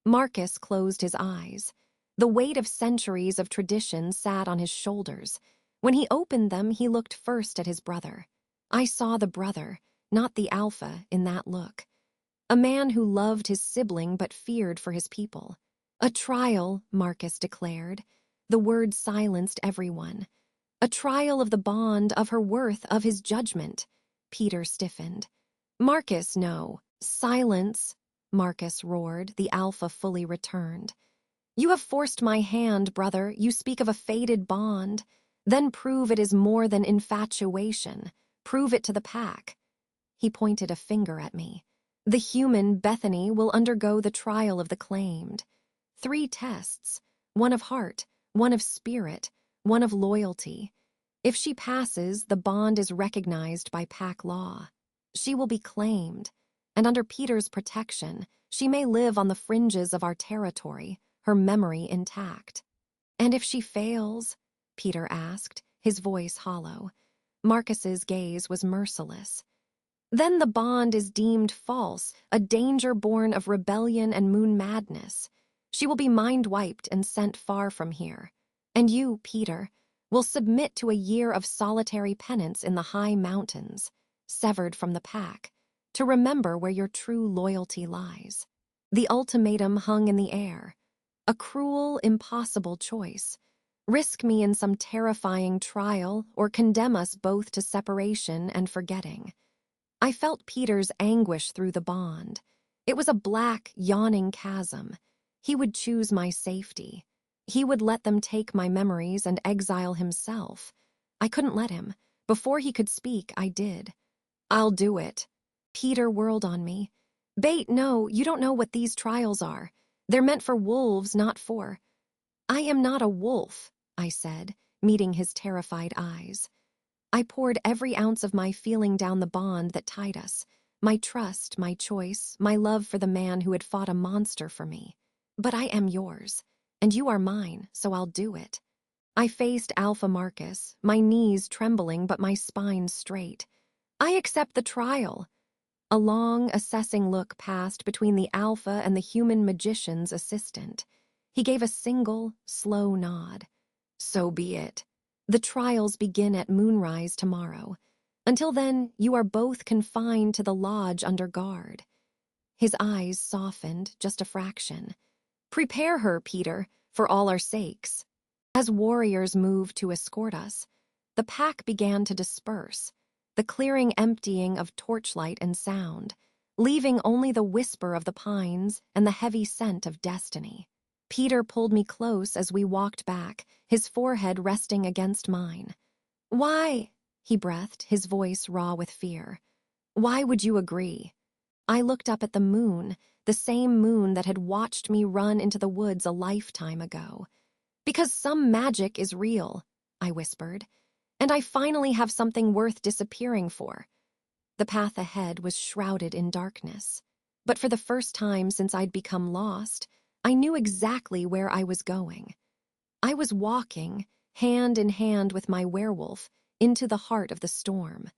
Marcus closed his eyes. The weight of centuries of tradition sat on his shoulders. When he opened them, he looked first at his brother. I saw the brother, not the alpha, in that look. A man who loved his sibling but feared for his people. "A trial," Marcus declared. The word silenced everyone. "A trial of the bond, of her worth, of his judgment." Peter stiffened. "Marcus, no. Silence," Marcus roared, the alpha fully returned. "You have forced my hand, brother. You speak of a fated bond. Then prove it is more than infatuation. Prove it to the pack." He pointed a finger at me. "The human, Bethany, will undergo the trial of the claimed. 3 tests, one of heart, one of spirit, one of loyalty. If she passes, the bond is recognized by pack law. She will be claimed, and under Peter's protection, she may live on the fringes of our territory, her memory intact." "And if she fails?" Peter asked, his voice hollow. Marcus's gaze was merciless. "Then the bond is deemed false, a danger born of rebellion and moon madness. She will be mind-wiped and sent far from here. And you, Peter, will submit to a year of solitary penance in the high mountains, severed from the pack, to remember where your true loyalty lies." The ultimatum hung in the air. A cruel, impossible choice. Risk me in some terrifying trial, or condemn us both to separation and forgetting. I felt Peter's anguish through the bond. It was a black, yawning chasm. He would choose my safety. He would let them take my memories and exile himself. I couldn't let him. Before he could speak, I did. "I'll do it." Peter whirled on me. Bait, no, you don't know what these trials are. They're meant for wolves, not for... I am not a wolf, I said, meeting his terrified eyes. I poured every ounce of my feeling down the bond that tied us. My trust, my choice, my love for the man who had fought a monster for me. But I am yours, and you are mine, so I'll do it. I faced Alpha Marcus, my knees trembling but my spine straight. I accept the trial. A long, assessing look passed between the Alpha and the human magician's assistant. He gave a single, slow nod. So be it. The trials begin at moonrise tomorrow. Until then, you are both confined to the lodge under guard. His eyes softened just a fraction. Prepare her, Peter, for all our sakes. As warriors moved to escort us, the pack began to disperse, the clearing emptying of torchlight and sound, leaving only the whisper of the pines and the heavy scent of destiny. Peter pulled me close as we walked back, his forehead resting against mine. Why? He breathed, his voice raw with fear. Why would you agree? I looked up at the moon, the same moon that had watched me run into the woods a lifetime ago. Because some magic is real, I whispered, and I finally have something worth disappearing for. The path ahead was shrouded in darkness, but for the first time since I'd become lost, I knew exactly where I was going. I was walking, hand in hand with my werewolf, into the heart of the storm.